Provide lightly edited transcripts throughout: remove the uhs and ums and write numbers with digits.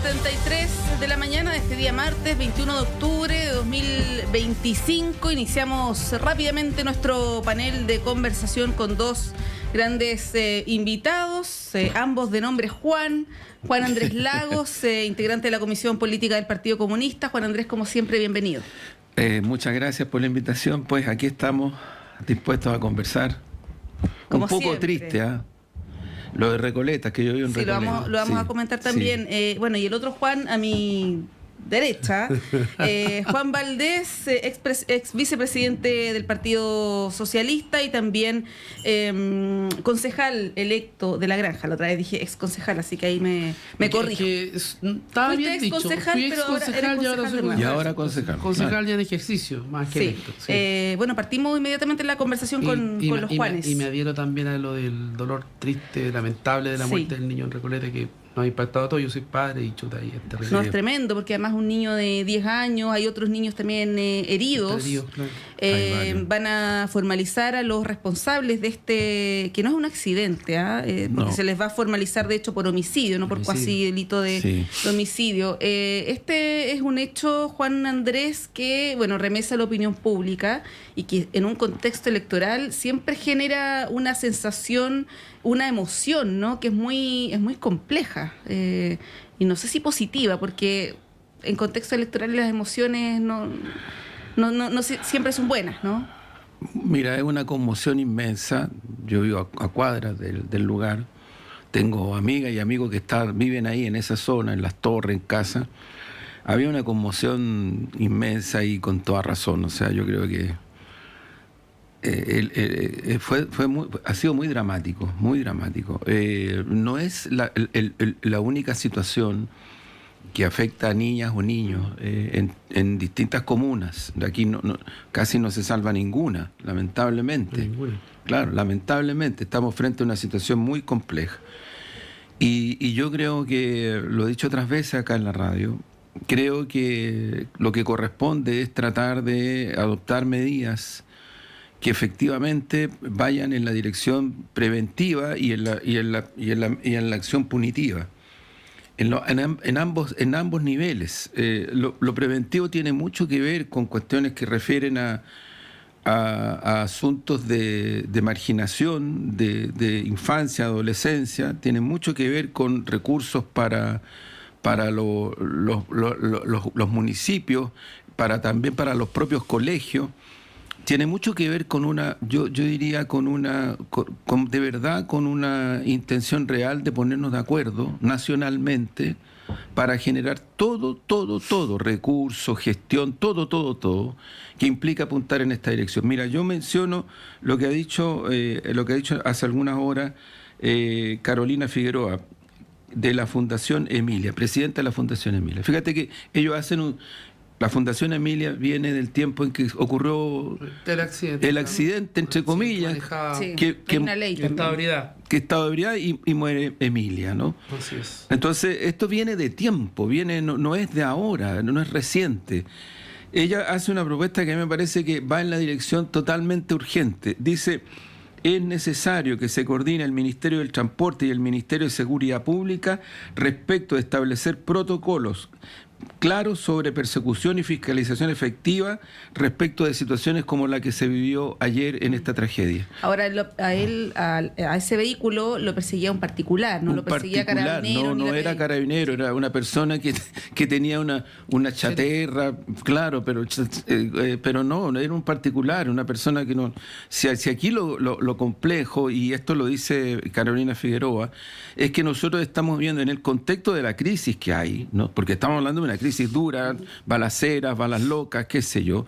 8:73 de la mañana de este día martes 21 de octubre de 2025. Iniciamos rápidamente nuestro panel de conversación con dos grandes invitados, ambos de nombre Juan Andrés Lagos, integrante de la Comisión Política del Partido Comunista. Juan Andrés, como siempre, bienvenido. Muchas gracias por la invitación. Pues aquí estamos dispuestos a conversar. Como un poco siempre. Triste, ¿ah? Lo de Recoleta, que yo vivo en Sí, Recoleta. lo vamos a comentar también. Sí. Bueno, y el otro Juan a mi derecha, Juan Valdés, ex vicepresidente del Partido Socialista y también concejal electo de La Granja. La otra vez dije ex concejal, así que ahí me corrijo. Estaba bien dicho. Concejal, pero ahora concejal. Concejal ya en ejercicio, más que electo. Sí. Bueno, partimos inmediatamente la conversación con los Juanes. Y me adhiero también a lo del dolor triste, lamentable de la muerte del niño en Recoleta, que nos ha impactado a todos. Yo soy padre y chuta, y es terrible. No, es tremendo, porque además un niño de 10 años, hay otros niños también heridos. Claro. Van a formalizar a los responsables de este, que no es un accidente, porque se les va a formalizar de hecho por homicidio, no por cuasi delito de homicidio. Este es un hecho, Juan Andrés, que bueno, remesa a la opinión pública y que en un contexto electoral siempre genera una sensación, una emoción, ¿no? Que es muy compleja, y no sé si positiva, porque en contexto electoral las emociones no siempre son buenas, ¿no? Mira, es una conmoción inmensa. Yo vivo a cuadras del lugar. Tengo amigas y amigos que viven ahí en esa zona, en las torres, en casa. Había una conmoción inmensa y con toda razón. O sea, yo creo que ha sido muy dramático, muy dramático. No es la única situación que afecta a niñas o niños en distintas comunas. De aquí casi no se salva ninguna, lamentablemente. Ninguna. Claro, lamentablemente estamos frente a una situación muy compleja. Y yo creo que, lo he dicho otras veces acá en la radio, creo que lo que corresponde es tratar de adoptar medidas que efectivamente vayan en la dirección preventiva y en la acción punitiva. En ambos niveles. Lo preventivo tiene mucho que ver con cuestiones que refieren a asuntos de marginación, de infancia, adolescencia. Tiene mucho que ver con recursos para los municipios, también para los propios colegios. Tiene mucho que ver con yo diría, de verdad, con una intención real de ponernos de acuerdo nacionalmente para generar todo, recursos, gestión, todo, que implica apuntar en esta dirección. Mira, yo menciono lo que ha dicho hace algunas horas Carolina Figueroa, de la Fundación Emilia, presidenta de la Fundación Emilia. Fíjate que ellos hacen la Fundación Emilia viene del tiempo en que ocurrió el accidente, entre comillas, que una ley que estado de ebriedad y muere Emilia, ¿no? Así es. Entonces, esto viene de tiempo, no es de ahora, no es reciente. Ella hace una propuesta que a mí me parece que va en la dirección totalmente urgente. Dice: es necesario que se coordine el Ministerio del Transporte y el Ministerio de Seguridad Pública respecto de establecer protocolos claros sobre persecución y fiscalización efectiva respecto de situaciones como la que se vivió ayer en esta tragedia. Ahora, a ese vehículo lo perseguía un particular, no lo perseguía carabinero. No era carabinero, era una persona que tenía una chaterra, claro, pero no era un particular, una persona que no... Si aquí lo complejo, y esto lo dice Carolina Figueroa, es que nosotros estamos viendo en el contexto de la crisis que hay, ¿no? Porque estamos hablando de una crisis dura, balaceras, balas locas, qué sé yo.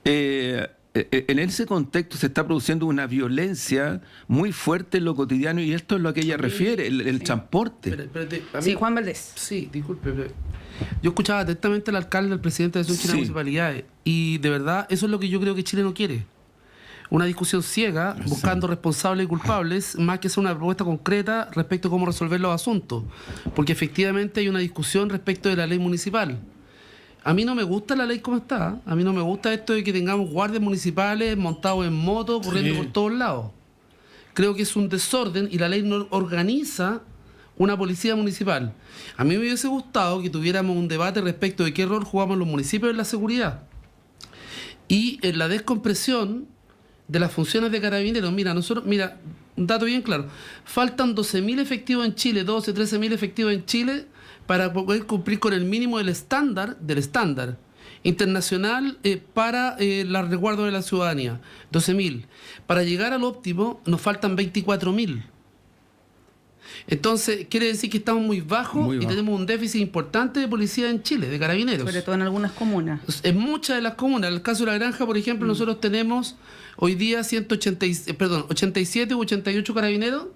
En ese contexto se está produciendo una violencia muy fuerte en lo cotidiano, y esto es lo que ella refiere, el transporte. Sí, Juan Valdés. Sí, disculpe. Yo escuchaba atentamente al alcalde, al presidente de las municipalidades, y de verdad eso es lo que yo creo que Chile no quiere. Una discusión ciega, buscando responsables y culpables, más que ser una propuesta concreta respecto a cómo resolver los asuntos. Porque efectivamente hay una discusión respecto de la ley municipal. A mí no me gusta la ley como está. A mí no me gusta esto de que tengamos guardias municipales montados en moto, corriendo por todos lados. Creo que es un desorden y la ley no organiza una policía municipal. A mí me hubiese gustado que tuviéramos un debate respecto de qué rol jugamos los municipios en la seguridad y en la descompresión de las funciones de Carabineros. Mira, un dato bien claro, faltan 12.000 efectivos en Chile, 13.000 efectivos en Chile para poder cumplir con el mínimo del estándar internacional para el resguardo de la ciudadanía, 12.000. Para llegar al óptimo nos faltan 24.000. Entonces, quiere decir que estamos muy bajos y tenemos un déficit importante de policía en Chile, de Carabineros. Sobre todo en algunas comunas. En muchas de las comunas. En el caso de La Granja, por ejemplo, nosotros tenemos hoy día 87 u 88 carabineros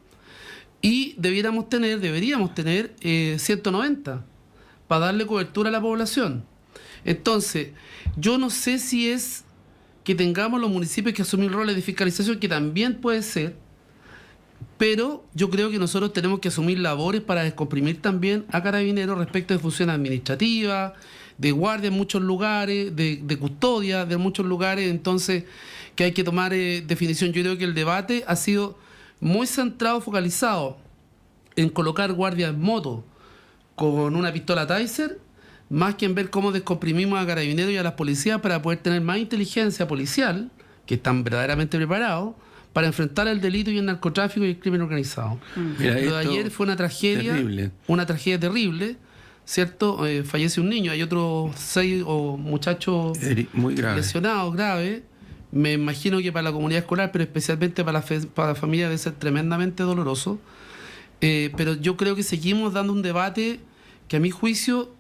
y deberíamos tener 190 para darle cobertura a la población. Entonces, yo no sé si es que tengamos los municipios que asumir roles de fiscalización, que también puede ser, pero yo creo que nosotros tenemos que asumir labores para descomprimir también a Carabineros respecto de funciones administrativas, de guardia en muchos lugares, de custodia de muchos lugares, entonces que hay que tomar definición. Yo creo que el debate ha sido muy centrado, focalizado en colocar guardias en moto con una pistola Taser, más que en ver cómo descomprimimos a Carabineros y a las policías para poder tener más inteligencia policial, que están verdaderamente preparados, para enfrentar el delito y el narcotráfico y el crimen organizado. Lo de ayer fue una tragedia terrible, ¿cierto? Fallece un niño, hay otros 6 muchachos muy lesionados, graves. Me imagino que para la comunidad escolar, pero especialmente para la familia debe ser tremendamente doloroso. Pero yo creo que seguimos dando un debate que a mi juicio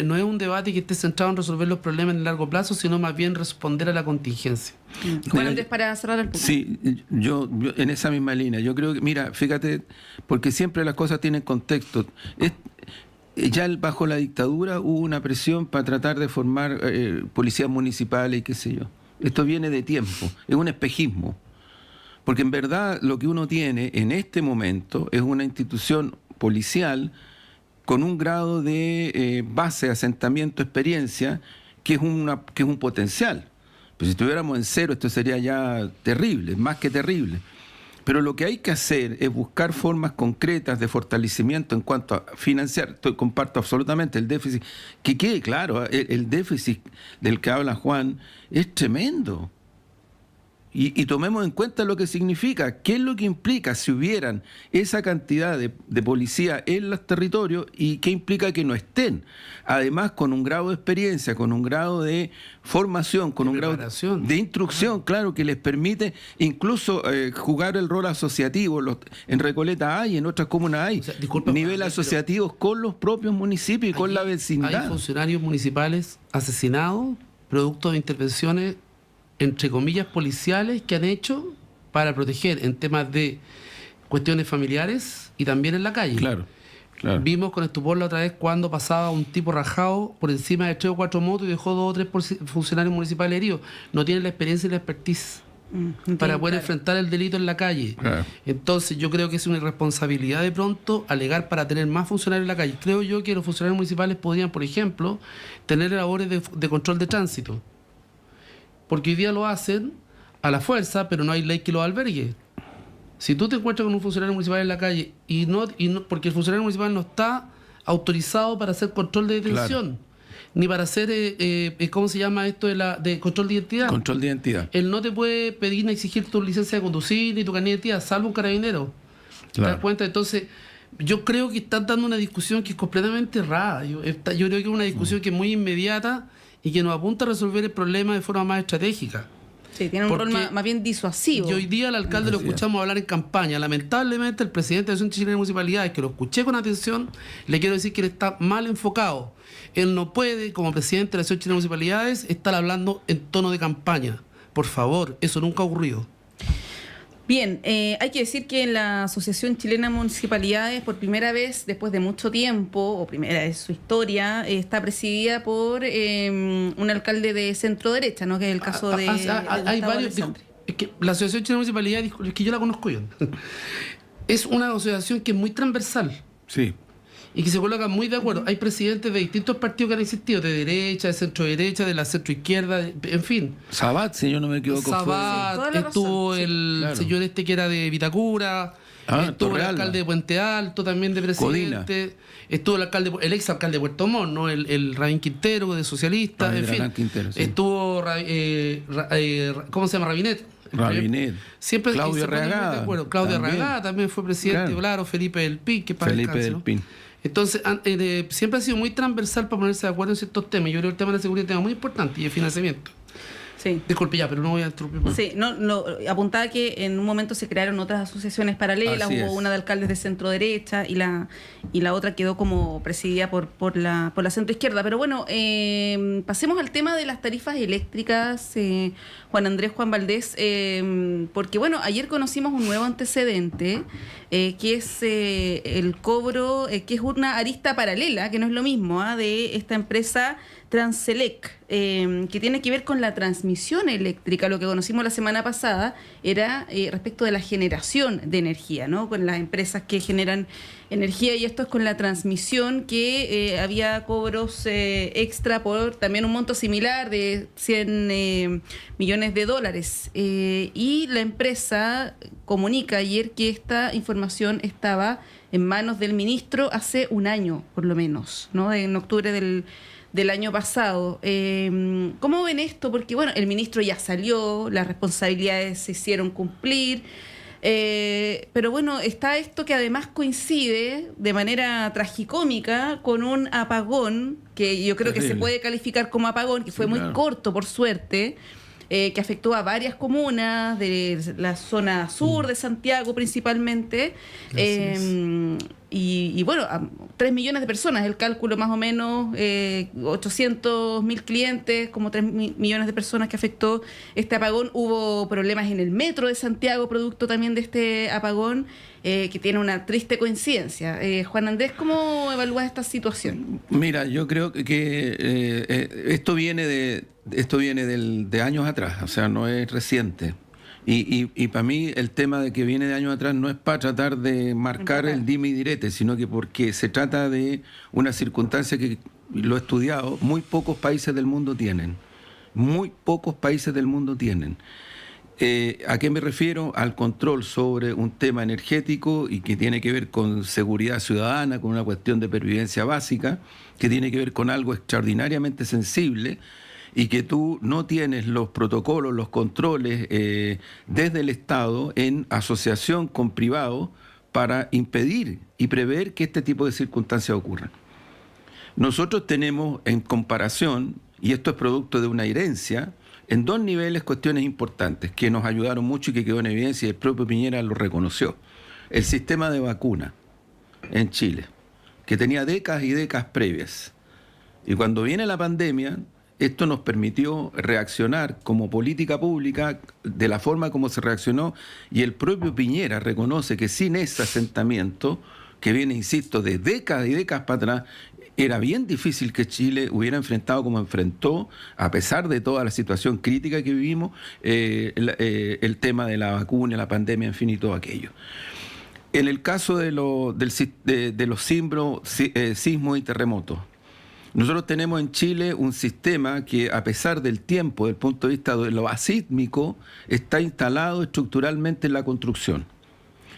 no es un debate que esté centrado en resolver los problemas en el largo plazo, sino más bien responder a la contingencia. Bueno, Andrés, para cerrar el punto. Sí, yo en esa misma línea, yo creo que, mira, fíjate, porque siempre las cosas tienen contexto. Ya bajo la dictadura hubo una presión para tratar de formar policías municipales y qué sé yo. Esto viene de tiempo, es un espejismo. Porque en verdad lo que uno tiene en este momento es una institución policial con un grado de base, asentamiento, experiencia, que es un potencial. Pues si estuviéramos en cero, esto sería ya terrible, más que terrible. Pero lo que hay que hacer es buscar formas concretas de fortalecimiento en cuanto a financiar. Comparto absolutamente el déficit. Que quede claro, el déficit del que habla Juan es tremendo. Y tomemos en cuenta lo que significa, qué es lo que implica si hubieran esa cantidad de policía en los territorios y qué implica que no estén. Además, con un grado de experiencia, con un grado de formación, con un grado de instrucción, claro, que les permite incluso jugar el rol asociativo. En Recoleta hay, en otras comunas hay, nivel asociativos con los propios municipios y con la vecindad. Hay funcionarios municipales asesinados, producto de intervenciones entre comillas policiales que han hecho para proteger en temas de cuestiones familiares y también en la calle. Claro. Vimos con estupor la otra vez cuando pasaba un tipo rajado por encima de 3 o 4 motos y dejó 2 o 3 funcionarios municipales heridos. No tienen la experiencia y la expertise para poder enfrentar el delito en la calle. Entonces yo creo que es una irresponsabilidad de pronto alegar para tener más funcionarios en la calle. Creo yo que los funcionarios municipales podrían, por ejemplo, tener labores de control de tránsito. Porque hoy día lo hacen a la fuerza, pero no hay ley que lo albergue. Si tú te encuentras con un funcionario municipal en la calle y no porque el funcionario municipal no está autorizado para hacer control de detención, ni para hacer, ¿cómo se llama esto de control de identidad? Control de identidad. Él no te puede pedir ni exigir tu licencia de conducir ni tu carnet de identidad, salvo un carabinero. ¿Te das cuenta? Entonces, yo creo que están dando una discusión que es completamente errada. Yo creo que es una discusión que es muy inmediata y que nos apunta a resolver el problema de forma más estratégica. Sí, tiene un rol más bien disuasivo. Y hoy día al alcalde lo escuchamos hablar en campaña. Lamentablemente el presidente de la Asociación Chilena de Municipalidades, que lo escuché con atención, le quiero decir que él está mal enfocado. Él no puede, como presidente de la Asociación Chilena de Municipalidades, estar hablando en tono de campaña. Por favor, eso nunca ha ocurrido. Bien, hay que decir que en la Asociación Chilena de Municipalidades, por primera vez después de mucho tiempo, o primera vez en su historia, está presidida por un alcalde de centro derecha, ¿no? Que es el caso de hay varios. Es que la Asociación Chilena de Municipalidades, es que yo la conozco yo, es una asociación que es muy transversal. Sí. Y que se coloca muy de acuerdo. Hay presidentes de distintos partidos que han existido, de derecha, de centro derecha, de la centro izquierda, en fin. Sabat, si yo no me equivoco. Sabat, estuvo el señor que era de Vitacura, Estuvo el alcalde de Puente Alto también de presidente. Codina. Estuvo el ex alcalde de Puerto Montt, ¿no? El Rabín Quintero, de socialista. En fin. Quintero, sí. Estuvo, ¿cómo se llama? Rabinet. Siempre Claudio Reagada. Claudio Reagada también fue presidente. Claro, Felipe del Pin, que para Felipe del Pin. Entonces, siempre ha sido muy transversal para ponerse de acuerdo en ciertos temas. Yo creo que el tema de la seguridad es un tema muy importante y el financiamiento. Sí. Disculpe ya, pero no voy a interrumpir más. Sí, apuntaba que en un momento se crearon otras asociaciones paralelas, hubo una de alcaldes de centro derecha y la otra quedó como presidida por la centro izquierda. Pero bueno, pasemos al tema de las tarifas eléctricas, Juan Valdés, porque bueno, ayer conocimos un nuevo antecedente, que es el cobro, que es una arista paralela, que no es lo mismo, de esta empresa Transelec, que tiene que ver con la transmisión eléctrica. Lo que conocimos la semana pasada era respecto de la generación de energía, ¿no? Con las empresas que generan energía, y esto es con la transmisión, que había cobros extra por también un monto similar de 100 millones de dólares. Y la empresa comunica ayer que esta información estaba en manos del ministro hace un año, por lo menos, ¿no? En octubre del año pasado. ¿Cómo ven esto? Porque bueno, el ministro ya salió, las responsabilidades se hicieron cumplir, pero bueno, está esto que además coincide de manera tragicómica con un apagón, que yo creo que se puede calificar como apagón, que fue muy corto, por suerte, que afectó a varias comunas de la zona sur de Santiago principalmente, y bueno, a 3 millones de personas, el cálculo más o menos, 800.000 clientes, como 3 millones de personas que afectó este apagón. Hubo problemas en el metro de Santiago, producto también de este apagón, que tiene una triste coincidencia. Juan Andrés, ¿cómo evalúas esta situación? Mira, yo creo que esto viene de años atrás, o sea, no es reciente. Y para mí el tema de que viene de años atrás no es para tratar de marcar el dime y direte, sino que porque se trata de una circunstancia que, lo he estudiado, muy pocos países del mundo tienen. Muy pocos países del mundo tienen. ¿A qué me refiero? Al control sobre un tema energético y que tiene que ver con seguridad ciudadana, con una cuestión de pervivencia básica, que tiene que ver con algo extraordinariamente sensible, y que tú no tienes los protocolos, los controles desde el Estado en asociación con privados para impedir y prever que este tipo de circunstancias ocurran. Nosotros tenemos en comparación, y esto es producto de una herencia, en dos niveles cuestiones importantes que nos ayudaron mucho y que quedó en evidencia y el propio Piñera lo reconoció. El sistema de vacuna en Chile, que tenía décadas y décadas previas. Y cuando viene la pandemia, esto nos permitió reaccionar como política pública de la forma como se reaccionó, y el propio Piñera reconoce que sin ese asentamiento, que viene, insisto, de décadas y décadas para atrás, era bien difícil que Chile hubiera enfrentado como enfrentó, a pesar de toda la situación crítica que vivimos, el tema de la vacuna, la pandemia, en fin, y todo aquello. En el caso de los sismos y terremotos, nosotros tenemos en Chile un sistema que, a pesar del tiempo, desde el punto de vista de lo asísmico, está instalado estructuralmente en la construcción.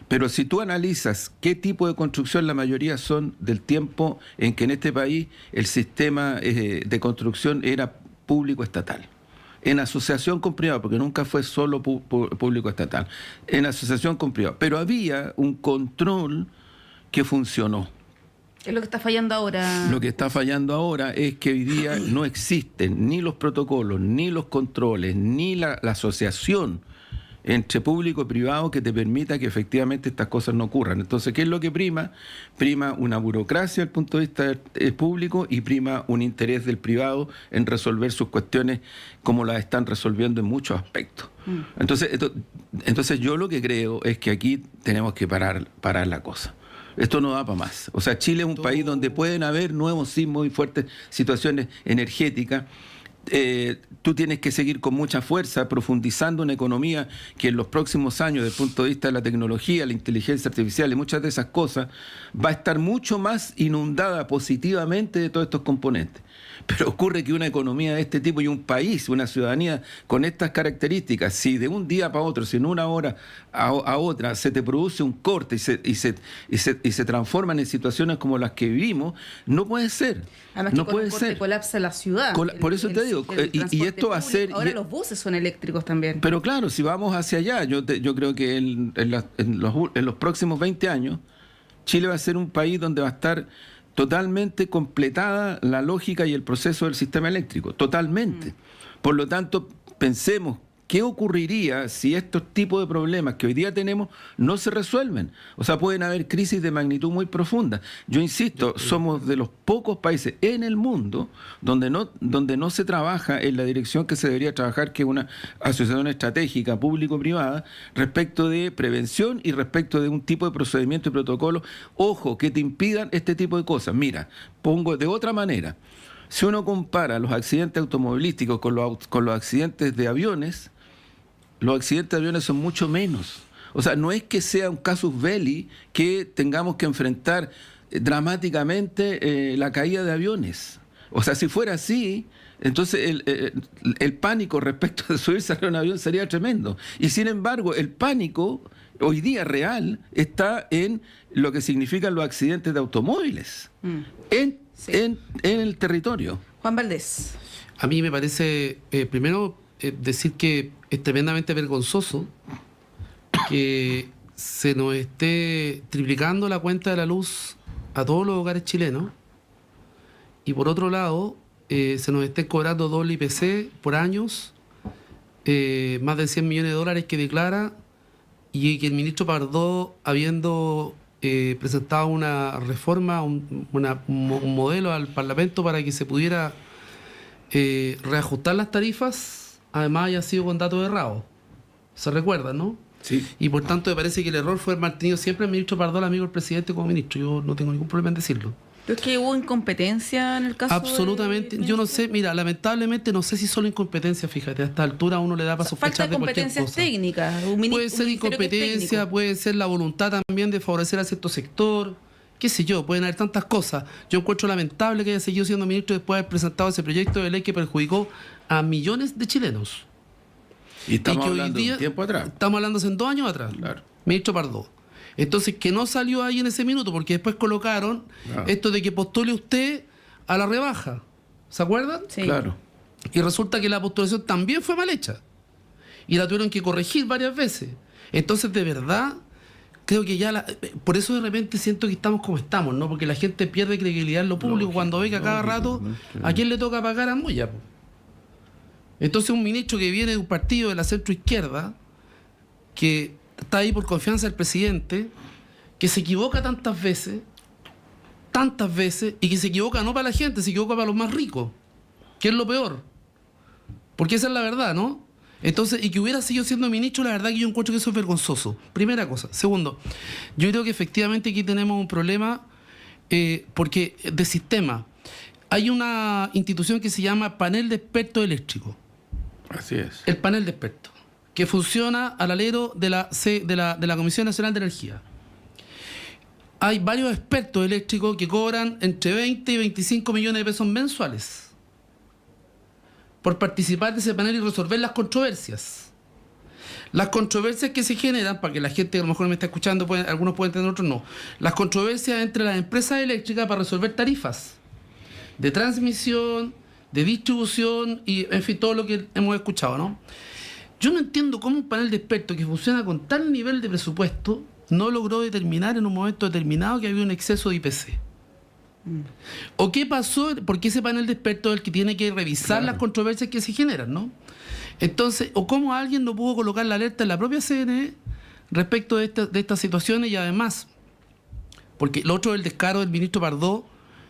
Pero si tú analizas qué tipo de construcción, la mayoría son del tiempo en que en este país el sistema de construcción era público-estatal, en asociación con privado, porque nunca fue solo público-estatal, en asociación con privado. Pero había un control que funcionó. Es lo que está fallando ahora. Lo que está fallando ahora es que hoy día no existen ni los protocolos, ni los controles, ni la asociación entre público y privado que te permita que efectivamente estas cosas no ocurran. Entonces, ¿qué es lo que prima? Prima una burocracia desde el punto de vista público y prima un interés del privado en resolver sus cuestiones como las están resolviendo en muchos aspectos. Entonces yo lo que creo es que aquí tenemos que parar la cosa. Esto no da para más. O sea, Chile es un país donde pueden haber nuevos sismos y fuertes situaciones energéticas. tú tienes que seguir con mucha fuerza profundizando una economía que en los próximos años, desde el punto de vista de la tecnología, la inteligencia artificial y muchas de esas cosas, va a estar mucho más inundada positivamente de todos estos componentes. Pero ocurre que una economía de este tipo y un país, una ciudadanía con estas características, si de un día para otro, si en una hora a otra se te produce un corte y se transforman en situaciones como las que vivimos, no puede ser. Además no que puede con un corte ser. Colapsa la ciudad. Por eso te digo, y esto va a ser... Ahora los buses son eléctricos también. Pero claro, si vamos hacia allá, yo creo que en los próximos 20 años, Chile va a ser un país donde va a estar totalmente completada la lógica y el proceso del sistema eléctrico, totalmente. Por lo tanto, pensemos qué ocurriría si estos tipos de problemas que hoy día tenemos no se resuelven. O sea, pueden haber crisis de magnitud muy profunda. Yo insisto, somos de los pocos países en el mundo donde no se trabaja en la dirección que se debería trabajar, que es una asociación estratégica público-privada, respecto de prevención y respecto de un tipo de procedimiento y protocolo, ojo, que te impidan este tipo de cosas. Mira, pongo de otra manera. Si uno compara los accidentes automovilísticos con los accidentes de aviones, los accidentes de aviones son mucho menos. O sea, no es que sea un casus belli que tengamos que enfrentar dramáticamente la caída de aviones. O sea, si fuera así, entonces el pánico respecto de subirse a un avión sería tremendo. Y sin embargo, el pánico hoy día real está en lo que significan los accidentes de automóviles en el territorio. Juan Valdés. A mí me parece, primero, decir que es tremendamente vergonzoso que se nos esté triplicando la cuenta de la luz a todos los hogares chilenos y por otro lado se nos esté cobrando doble IPC por años, más de 100 millones de dólares que declara, y que el ministro Pardo, habiendo presentado una reforma, un modelo al Parlamento para que se pudiera reajustar las tarifas, además haya sido con datos errados. ¿Se recuerdan, no? Sí. Y por tanto me parece que el error fue mantenido siempre el ministro Pardo, amigo del presidente, como ministro. Yo no tengo ningún problema en decirlo. ¿Pero es que hubo incompetencia en el caso? Absolutamente. Yo no sé, mira, lamentablemente no sé si solo incompetencia, fíjate, a esta altura uno le da para sospechar de cualquier cosa. Falta competencias técnicas. Puede ser incompetencia, puede ser la voluntad también de favorecer a cierto sector, qué sé yo, pueden haber tantas cosas. Yo encuentro lamentable que haya seguido siendo ministro después de haber presentado ese proyecto de ley que perjudicó a millones de chilenos. Y estamos hablando de un tiempo atrás. Estamos hablando hace 2 años atrás. Claro. Ministro Pardo. Entonces, que no salió ahí en ese minuto, porque después colocaron esto de que postule usted a la rebaja. ¿Se acuerdan? Sí. Claro. Y resulta que la postulación también fue mal hecha. Y la tuvieron que corregir varias veces. Entonces, de verdad, creo que ya... por eso de repente siento que estamos como estamos, ¿no? Porque la gente pierde credibilidad en lo público cuando ve que a cada rato a quién le toca pagar a Moya. Entonces, un ministro que viene de un partido de la centroizquierda, que está ahí por confianza del presidente, que se equivoca tantas veces, y que se equivoca no para la gente, se equivoca para los más ricos, que es lo peor. Porque esa es la verdad, ¿no? Entonces, y que hubiera seguido siendo ministro, la verdad que yo encuentro que eso es vergonzoso. Primera cosa. Segundo, yo creo que efectivamente aquí tenemos un problema porque de sistema. Hay una institución que se llama Panel de Expertos Eléctricos. Así es. El panel de expertos, que funciona al alero de la Comisión Nacional de Energía. Hay varios expertos eléctricos que cobran entre 20 y 25 millones de pesos mensuales por participar de ese panel y resolver las controversias. Las controversias que se generan, para que la gente que a lo mejor me está escuchando, algunos pueden entender, otros no. Las controversias entre las empresas eléctricas para resolver tarifas de transmisión, de distribución y, en fin, todo lo que hemos escuchado, ¿no? Yo no entiendo cómo un panel de expertos que funciona con tal nivel de presupuesto no logró determinar en un momento determinado que había un exceso de IPC. ¿O qué pasó? Porque ese panel de expertos es el que tiene que revisar las controversias que se generan, ¿no? Entonces, o cómo alguien no pudo colocar la alerta en la propia CNE respecto de estas situaciones, y además, porque lo otro es el descaro del ministro Pardo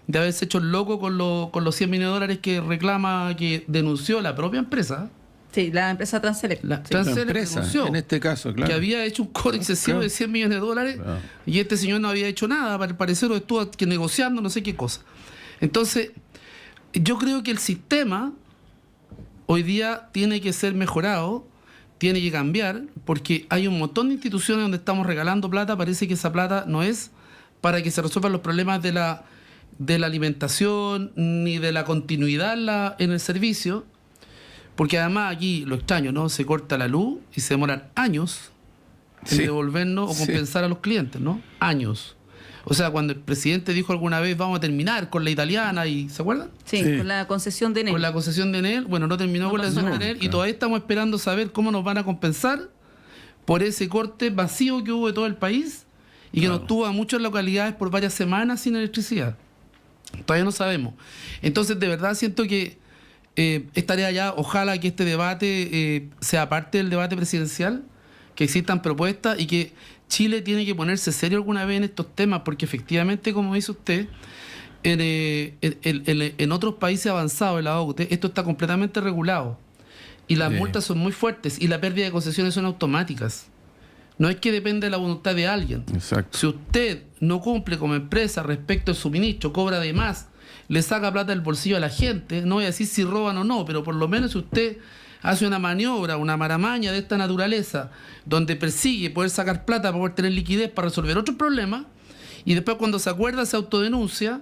de haberse hecho el loco con los 100 millones de dólares que reclama, que denunció la propia empresa. Sí, la empresa Transelec. La empresa, denunció, en este caso, claro, que había hecho un cobro excesivo de 100 millones de dólares, y este señor no había hecho nada, al parecer, o estuvo negociando no sé qué cosa. Entonces, yo creo que el sistema hoy día tiene que ser mejorado, tiene que cambiar, porque hay un montón de instituciones donde estamos regalando plata. Parece que esa plata no es para que se resuelvan los problemas de la alimentación ni de la continuidad en el servicio, porque además aquí, lo extraño, ¿no? Se corta la luz y se demoran años en devolvernos o compensar a los clientes, ¿no? Años. O sea, cuando el presidente dijo alguna vez vamos a terminar con la italiana, ¿se acuerdan? Sí, con la concesión de Enel. Con la concesión de Enel, bueno, no terminó con la concesión de Enel y todavía estamos esperando saber cómo nos van a compensar por ese corte vacío que hubo de todo el país y que nos tuvo a muchas localidades por varias semanas sin electricidad. Todavía no sabemos. Entonces, de verdad siento que estaría ya, ojalá que este debate sea parte del debate presidencial, que existan propuestas y que Chile tiene que ponerse serio alguna vez en estos temas, porque efectivamente, como dice usted, en otros países avanzados de la OCDE, esto está completamente regulado. Y las multas son muy fuertes y la pérdida de concesiones son automáticas. No es que depende de la voluntad de alguien. Exacto. Si usted no cumple como empresa respecto al suministro, cobra de más, le saca plata del bolsillo a la gente, no voy a decir si roban o no, pero por lo menos si usted hace una maniobra, una maramaña de esta naturaleza, donde persigue poder sacar plata para poder tener liquidez para resolver otros problemas, y después cuando se acuerda se autodenuncia,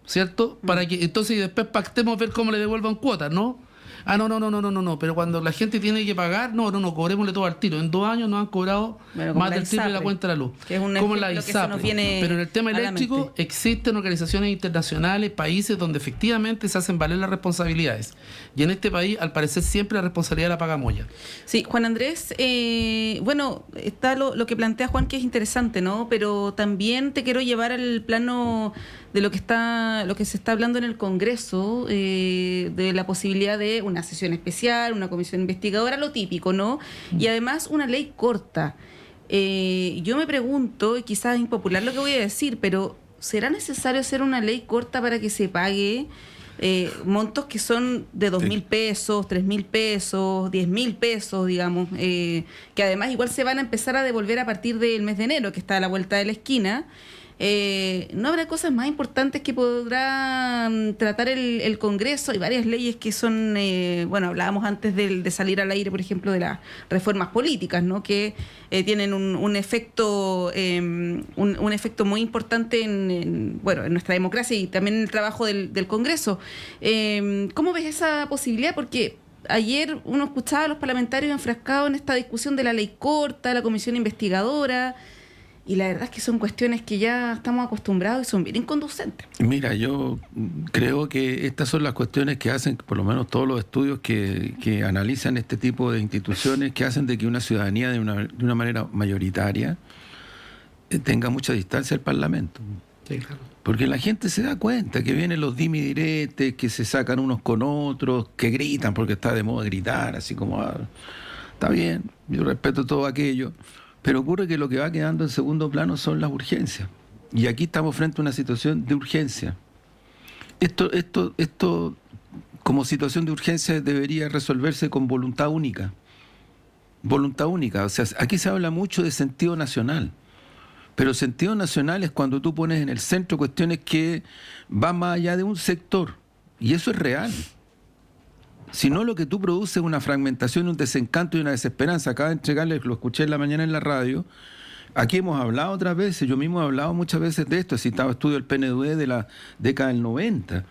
¿cierto? Para que entonces después pactemos ver cómo le devuelvan cuotas, ¿no? No, pero cuando la gente tiene que pagar, no, cobrémosle todo al tiro. En 2 años nos han cobrado más del triple de la cuenta de la luz. Que es un como la ejemplo que se nos viene Pero en el tema eléctrico existen organizaciones internacionales, países donde efectivamente se hacen valer las responsabilidades. Y en este país, al parecer, siempre la responsabilidad la paga Moya. Sí, Juan Andrés, bueno, está lo que plantea Juan, que es interesante, ¿no? Pero también te quiero llevar al plano de lo que se está hablando en el Congreso, de la posibilidad de una sesión especial, una comisión investigadora, lo típico, ¿no? Y además una ley corta. Yo me pregunto, y quizás es impopular lo que voy a decir, pero ¿será necesario hacer una ley corta para que se pague montos que son de 2.000 pesos, 3.000 pesos, 10.000 pesos, digamos, que además igual se van a empezar a devolver a partir del mes de enero, que está a la vuelta de la esquina? ¿No habrá cosas más importantes que podrá tratar el Congreso? Hay varias leyes que son, bueno, hablábamos antes de salir al aire, por ejemplo, de las reformas políticas, ¿no? Que tienen un efecto un efecto muy importante en nuestra democracia y también en el trabajo del Congreso. ¿Cómo ves esa posibilidad? Porque ayer uno escuchaba a los parlamentarios enfrascados en esta discusión de la ley corta, la comisión investigadora. Y la verdad es que son cuestiones que ya estamos acostumbrados y son bien inconducentes. Mira, yo creo que estas son las cuestiones que hacen, por lo menos todos los estudios que analizan este tipo de instituciones, que hacen de que una ciudadanía de una manera mayoritaria tenga mucha distancia al Parlamento. Sí, claro. Porque la gente se da cuenta que vienen los dimi diretes, que se sacan unos con otros, que gritan porque está de moda gritar, así como, está bien, yo respeto todo aquello. Pero ocurre que lo que va quedando en segundo plano son las urgencias. Y aquí estamos frente a una situación de urgencia. Esto como situación de urgencia debería resolverse con voluntad única. Voluntad única. O sea, aquí se habla mucho de sentido nacional. Pero sentido nacional es cuando tú pones en el centro cuestiones que van más allá de un sector. Y eso es real. Si no, lo que tú produces es una fragmentación, un desencanto y una desesperanza. Acaba de entregarles, lo escuché en la mañana en la radio. Aquí hemos hablado otras veces, yo mismo he hablado muchas veces de esto. He citado estudio del PNUD de la década del 90.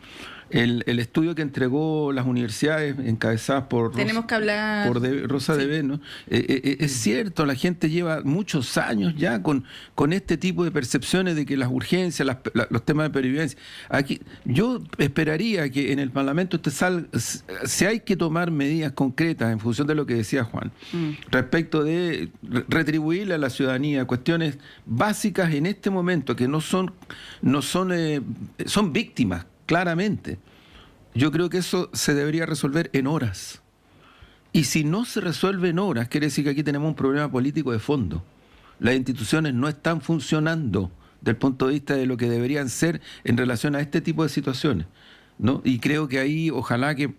El estudio que entregó las universidades encabezadas por Rosa sí. Debé, ¿no? Es cierto, la gente lleva muchos años ya con este tipo de percepciones de que las urgencias, los temas de pervivencia. Aquí, yo esperaría que en el Parlamento si hay que tomar medidas concretas en función de lo que decía Juan, respecto de retribuirle a la ciudadanía cuestiones básicas en este momento que son víctimas. Claramente. Yo creo que eso se debería resolver en horas. Y si no se resuelve en horas, quiere decir que aquí tenemos un problema político de fondo. Las instituciones no están funcionando desde el punto de vista de lo que deberían ser en relación a este tipo de situaciones. ¿no? Y creo que ahí, ojalá que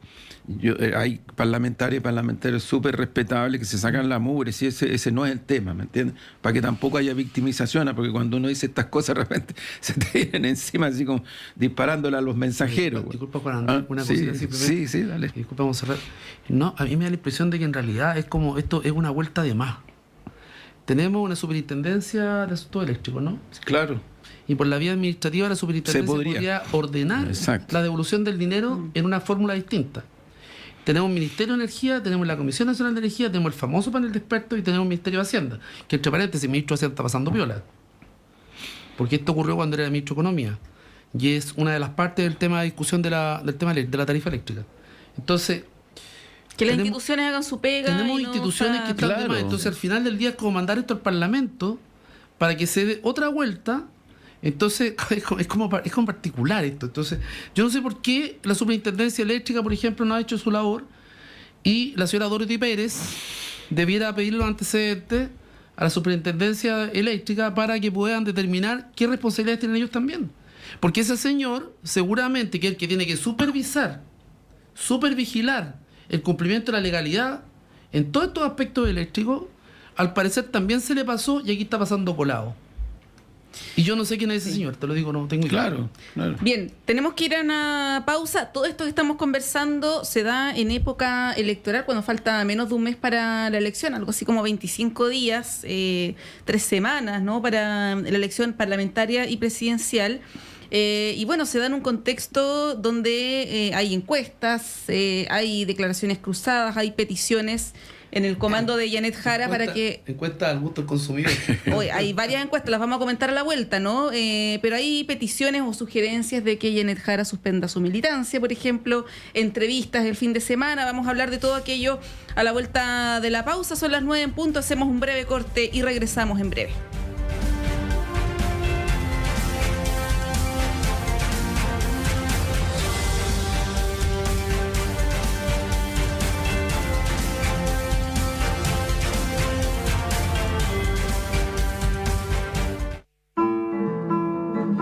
hay parlamentarios súper respetables que se sacan la mugre, si ese no es el tema, ¿me entiendes? Para que tampoco haya victimización, porque cuando uno dice estas cosas de repente se te vienen encima así como disparándole a los mensajeros. Disculpa, Juan Andrés, una cosita así. Sí, dale. Disculpa, vamos a cerrar. No, a mí me da la impresión de que en realidad es como esto es una vuelta de más. Tenemos una superintendencia de asuntos eléctricos, ¿no? Claro. Y por la vía administrativa la superintendencia podría ordenar la devolución del dinero en una fórmula distinta. Tenemos un Ministerio de Energía, tenemos la Comisión Nacional de Energía, tenemos el famoso panel de expertos y tenemos el Ministerio de Hacienda, que entre paréntesis el ministro de Hacienda está pasando piola. Porque esto ocurrió cuando era ministro de Economía. Y es una de las partes del tema de discusión de la tarifa eléctrica. Entonces... Que las instituciones hagan su pega. Tenemos instituciones que están de más. Entonces al final del día es como mandar esto al Parlamento para que se dé otra vuelta. Entonces es como particular esto. Entonces yo no sé por qué la Superintendencia Eléctrica, por ejemplo, no ha hecho su labor y la señora Dorothy Pérez debiera pedirle los antecedentes a la Superintendencia Eléctrica para que puedan determinar qué responsabilidades tienen ellos también. Porque ese señor seguramente que es el que tiene que supervigilar el cumplimiento de la legalidad en todos estos aspectos eléctricos, al parecer también se le pasó y aquí está pasando colado. Y yo no sé quién es ese señor, te lo digo, no tengo idea. Claro. Bien, tenemos que ir a una pausa. Todo esto que estamos conversando se da en época electoral, cuando falta menos de un mes para la elección, algo así como 25 días, 3 semanas, ¿no?, para la elección parlamentaria y presidencial. Y bueno, se da en un contexto donde hay encuestas, hay declaraciones cruzadas, hay peticiones en el comando de Janet Jara para que... Encuesta al gusto del consumidor. Hoy hay varias encuestas, las vamos a comentar a la vuelta, ¿no? Pero hay peticiones o sugerencias de que Janet Jara suspenda su militancia, por ejemplo, entrevistas el fin de semana. Vamos a hablar de todo aquello a la vuelta de la pausa. Son las 9 en punto, hacemos un breve corte y regresamos en breve.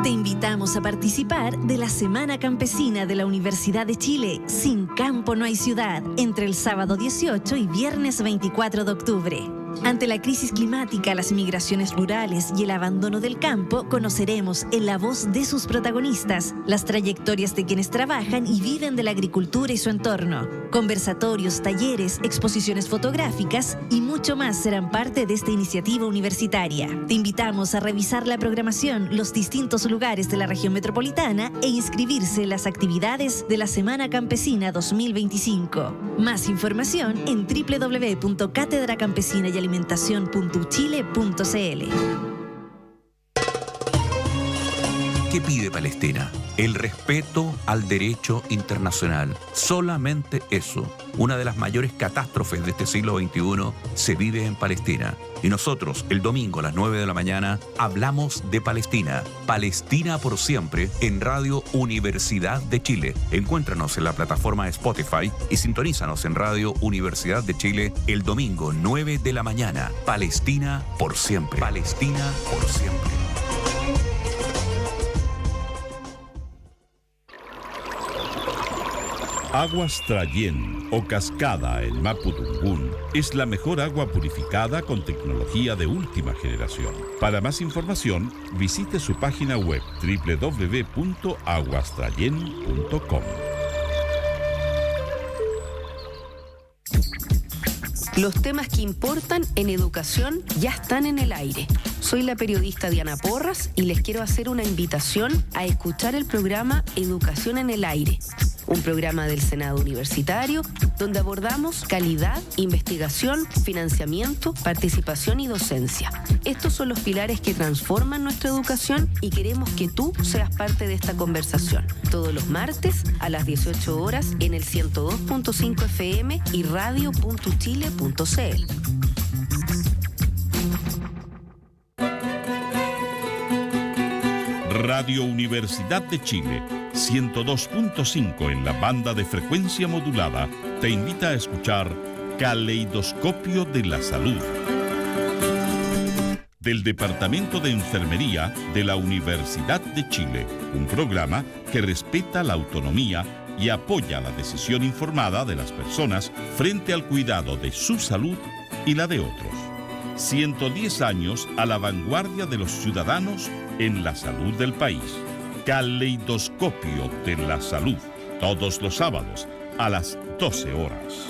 Te invitamos a participar de la Semana Campesina de la Universidad de Chile, Sin Campo No Hay Ciudad, entre el sábado 18 y viernes 24 de octubre. Ante la crisis climática, las migraciones rurales y el abandono del campo, conoceremos en la voz de sus protagonistas las trayectorias de quienes trabajan y viven de la agricultura y su entorno. Conversatorios, talleres, exposiciones fotográficas y mucho más serán parte de esta iniciativa universitaria. Te invitamos a revisar la programación, los distintos lugares de la región metropolitana e inscribirse en las actividades de la Semana Campesina 2025. Más información en www.catedracampesinayalimentacion.chile.cl. ¿Qué pide Palestina? El respeto al derecho internacional. Solamente eso. Una de las mayores catástrofes de este siglo XXI se vive en Palestina. Y nosotros, el domingo a las 9 de la mañana, hablamos de Palestina. Palestina por siempre en Radio Universidad de Chile. Encuéntranos en la plataforma Spotify y sintonízanos en Radio Universidad de Chile el domingo 9 de la mañana. Palestina por siempre. Palestina por siempre. Aguas Trayén o Cascada en Mapudungún es la mejor agua purificada con tecnología de última generación. Para más información, visite su página web www.aguastrayen.com. Los temas que importan en educación ya están en el aire. Soy la periodista Diana Porras y les quiero hacer una invitación a escuchar el programa Educación en el Aire, un programa del Senado Universitario donde abordamos calidad, investigación, financiamiento, participación y docencia. Estos son los pilares que transforman nuestra educación y queremos que tú seas parte de esta conversación. Todos los martes a las 18 horas en el 102.5 FM y radio.chile.cl. Radio Universidad de Chile, 102.5 en la banda de frecuencia modulada, te invita a escuchar Caleidoscopio de la Salud. del Departamento de Enfermería de la Universidad de Chile, un programa que respeta la autonomía y apoya la decisión informada de las personas frente al cuidado de su salud y la de otros. 110 años a la vanguardia de los ciudadanos en la salud del país. Caleidoscopio de la Salud, todos los sábados a las 12 horas.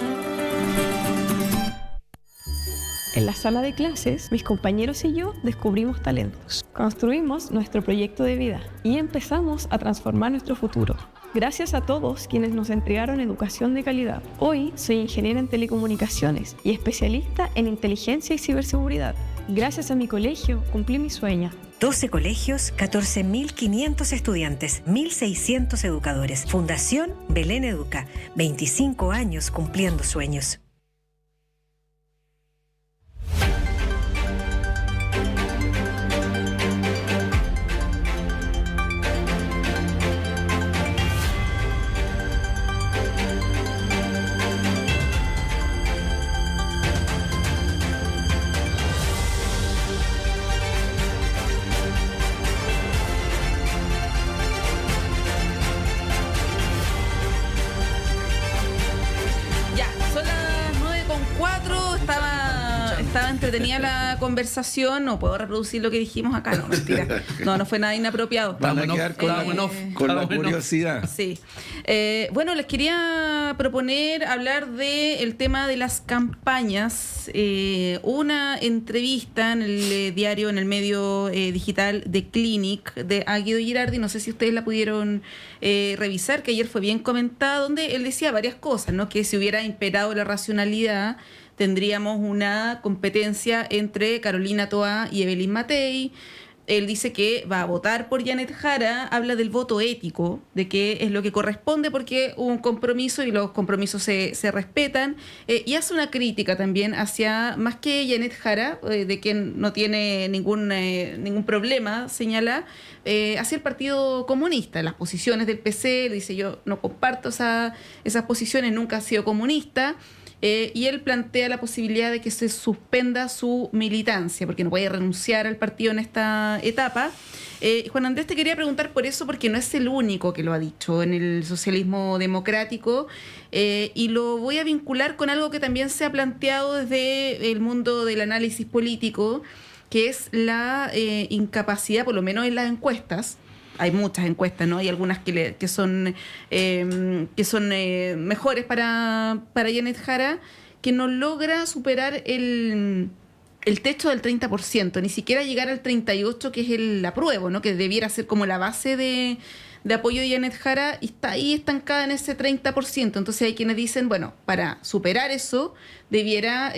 En la sala de clases, mis compañeros y yo descubrimos talentos, construimos nuestro proyecto de vida y empezamos a transformar nuestro futuro. Gracias a todos quienes nos entregaron educación de calidad. Hoy soy ingeniera en telecomunicaciones y especialista en inteligencia y ciberseguridad. Gracias a mi colegio cumplí mi sueño. 12 colegios, 14.500 estudiantes, 1.600 educadores. Fundación Belén Educa, 25 años cumpliendo sueños. Entretenía la conversación, no puedo reproducir lo que dijimos acá, no, mentira. No fue nada inapropiado. Vamos a quedar con la curiosidad. Sí. Bueno, les quería proponer hablar del tema de las campañas. Una entrevista en el diario, en el medio digital de Clinic de Guido Girardi, no sé si ustedes la pudieron revisar, que ayer fue bien comentada, donde él decía varias cosas, ¿no? Que si hubiera imperado la racionalidad, tendríamos una competencia entre Carolina Toá y Evelyn Matei. Él dice que va a votar por Janet Jara, habla del voto ético, de que es lo que corresponde porque hubo un compromiso y los compromisos se respetan, y hace una crítica también hacia, más que Janet Jara, de quien no tiene ningún problema, señala, hacia el Partido Comunista, las posiciones del PC. Dice, yo no comparto esas posiciones, nunca ha sido comunista. Y él plantea la posibilidad de que se suspenda su militancia, porque no puede renunciar al partido en esta etapa. Juan Andrés, te quería preguntar por eso, porque no es el único que lo ha dicho en el socialismo democrático, y lo voy a vincular con algo que también se ha planteado desde el mundo del análisis político, que es la incapacidad, por lo menos en las encuestas. Hay muchas encuestas, ¿no? Hay algunas que son mejores para Janet Jara, que no logra superar el techo del 30%, ni siquiera llegar al 38%, que es el apruebo, ¿no? Que debiera ser como la base de apoyo de Janet Jara, y está ahí estancada en ese 30%. Entonces hay quienes dicen, bueno, para superar eso debiera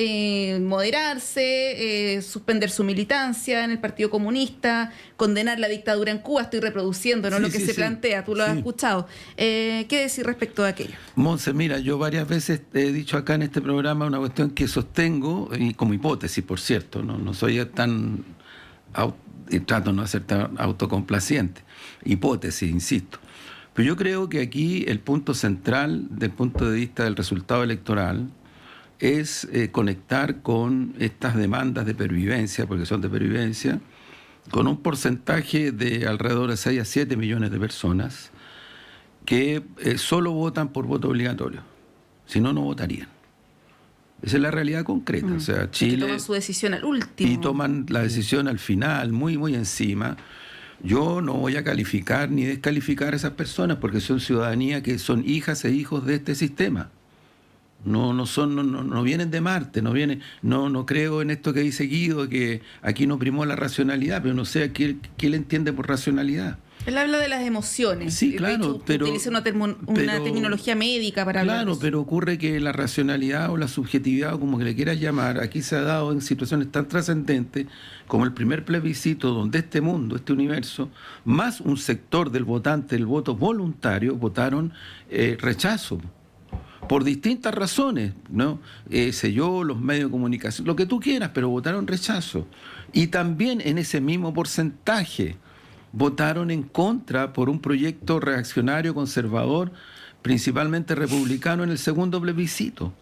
moderarse, suspender su militancia en el Partido Comunista, condenar la dictadura en Cuba. Estoy reproduciendo, ¿no? Lo que se plantea, tú lo has escuchado. ¿Qué decir respecto a aquello? Monse, mira, yo varias veces he dicho acá en este programa una cuestión que sostengo, y como hipótesis, por cierto, no soy tan... trato de no ser tan autocomplaciente. Hipótesis, insisto. Pero yo creo que aquí el punto central, del punto de vista del resultado electoral, es conectar con estas demandas de pervivencia, porque son de pervivencia, con un porcentaje de alrededor de 6 a 7 millones de personas que solo votan por voto obligatorio. Si no, no votarían. Esa es la realidad concreta. O sea, Chile... Y toman su decisión al último. Y toman la decisión al final, muy, muy encima. Yo no voy a calificar ni descalificar a esas personas, porque son ciudadanía que son hijas e hijos de este sistema. No vienen de Marte, no creo en esto que dice Guido, que aquí no primó la racionalidad, pero no sé a qué le entiende por racionalidad. Él habla de las emociones. Sí, claro, de hecho, pero utiliza una terminología médica para hablar. Claro, pero ocurre que la racionalidad o la subjetividad, o como que le quieras llamar, aquí se ha dado en situaciones tan trascendentes como el primer plebiscito, donde este mundo, este universo, más un sector del votante, el voto voluntario, votaron rechazo. Por distintas razones, ¿no? Los medios de comunicación, lo que tú quieras, pero votaron rechazo. Y también en ese mismo porcentaje votaron en contra por un proyecto reaccionario, conservador, principalmente republicano, en el segundo plebiscito.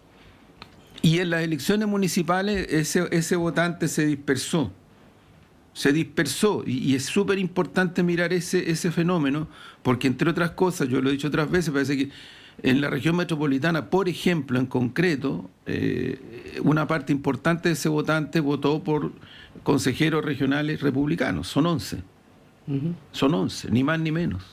Y en las elecciones municipales ese votante se dispersó. se dispersó y es súper importante mirar ese fenómeno porque, entre otras cosas, yo lo he dicho otras veces, parece que en la región metropolitana, por ejemplo, en concreto, una parte importante de ese votante votó por consejeros regionales republicanos, son 11. Son 11, ni más ni menos.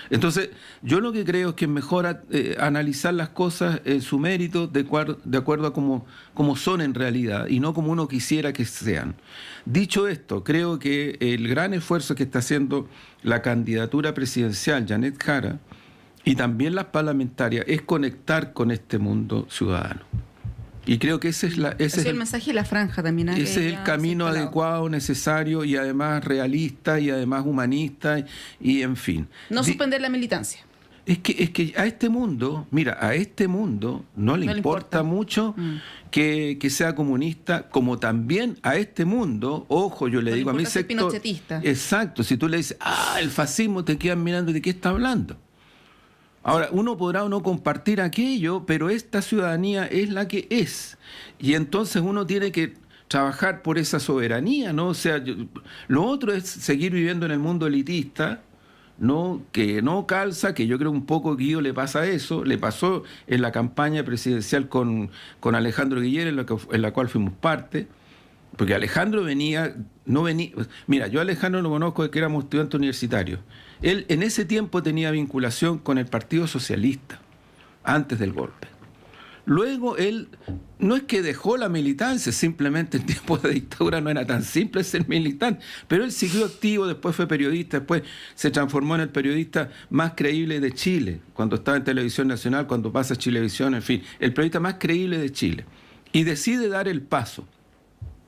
Entonces, yo lo que creo es que es mejor analizar las cosas en su mérito de acuerdo a cómo son en realidad y no como uno quisiera que sean. Dicho esto, creo que el gran esfuerzo que está haciendo la candidatura presidencial, Janet Jara, y también las parlamentarias, es conectar con este mundo ciudadano. Y creo que ese es el mensaje de la franja también. Ese es el camino adecuado, necesario y además realista y además humanista y en fin. No suspender la militancia. Es que a este mundo, mira, a este mundo no le importa mucho que sea comunista, como también a este mundo, ojo, yo le digo a mi sector. Pinochetista. Exacto, si tú le dices, el fascismo, te quedan mirando de qué está hablando. Ahora, uno podrá o no compartir aquello, pero esta ciudadanía es la que es. Y entonces uno tiene que trabajar por esa soberanía, ¿no? O sea, lo otro es seguir viviendo en el mundo elitista, ¿no? Que no calza, que yo creo un poco Guido le pasa eso, le pasó en la campaña presidencial con Alejandro Guillermo, en la cual fuimos parte, porque Alejandro no venía... Mira, yo a Alejandro lo conozco desde que éramos estudiantes universitarios. Él en ese tiempo tenía vinculación con el Partido Socialista, antes del golpe. Luego él, no es que dejó la militancia, simplemente en tiempos de dictadura no era tan simple ser militante, pero él siguió activo, después fue periodista, después se transformó en el periodista más creíble de Chile, cuando estaba en Televisión Nacional, cuando pasa a Chilevisión, en fin, el periodista más creíble de Chile. Y decide dar el paso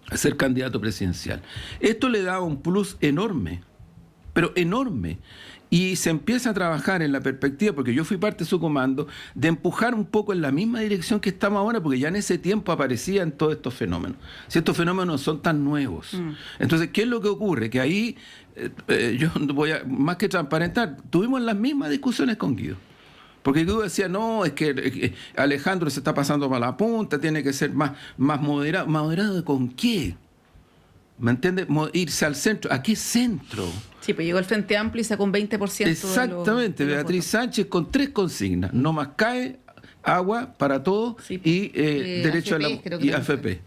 a ser candidato presidencial. Esto le da un plus enorme, pero enorme. Y se empieza a trabajar en la perspectiva, porque yo fui parte de su comando, de empujar un poco en la misma dirección que estamos ahora, porque ya en ese tiempo aparecían todos estos fenómenos. Si estos fenómenos no son tan nuevos. Entonces, ¿qué es lo que ocurre? Que ahí, yo voy a, más que transparentar, tuvimos las mismas discusiones con Guido. Porque Guido decía, no, es que Alejandro se está pasando para la punta, tiene que ser más moderado. ¿Moderado con qué? ¿Me entiendes? Irse al centro. ¿A qué centro? Sí, pues llegó el Frente Amplio y sacó un 20%. Exactamente, de los Beatriz votos. Sánchez con 3 consignas. No más CAE, agua para todos, sí, y derecho AFP, a la y AFP.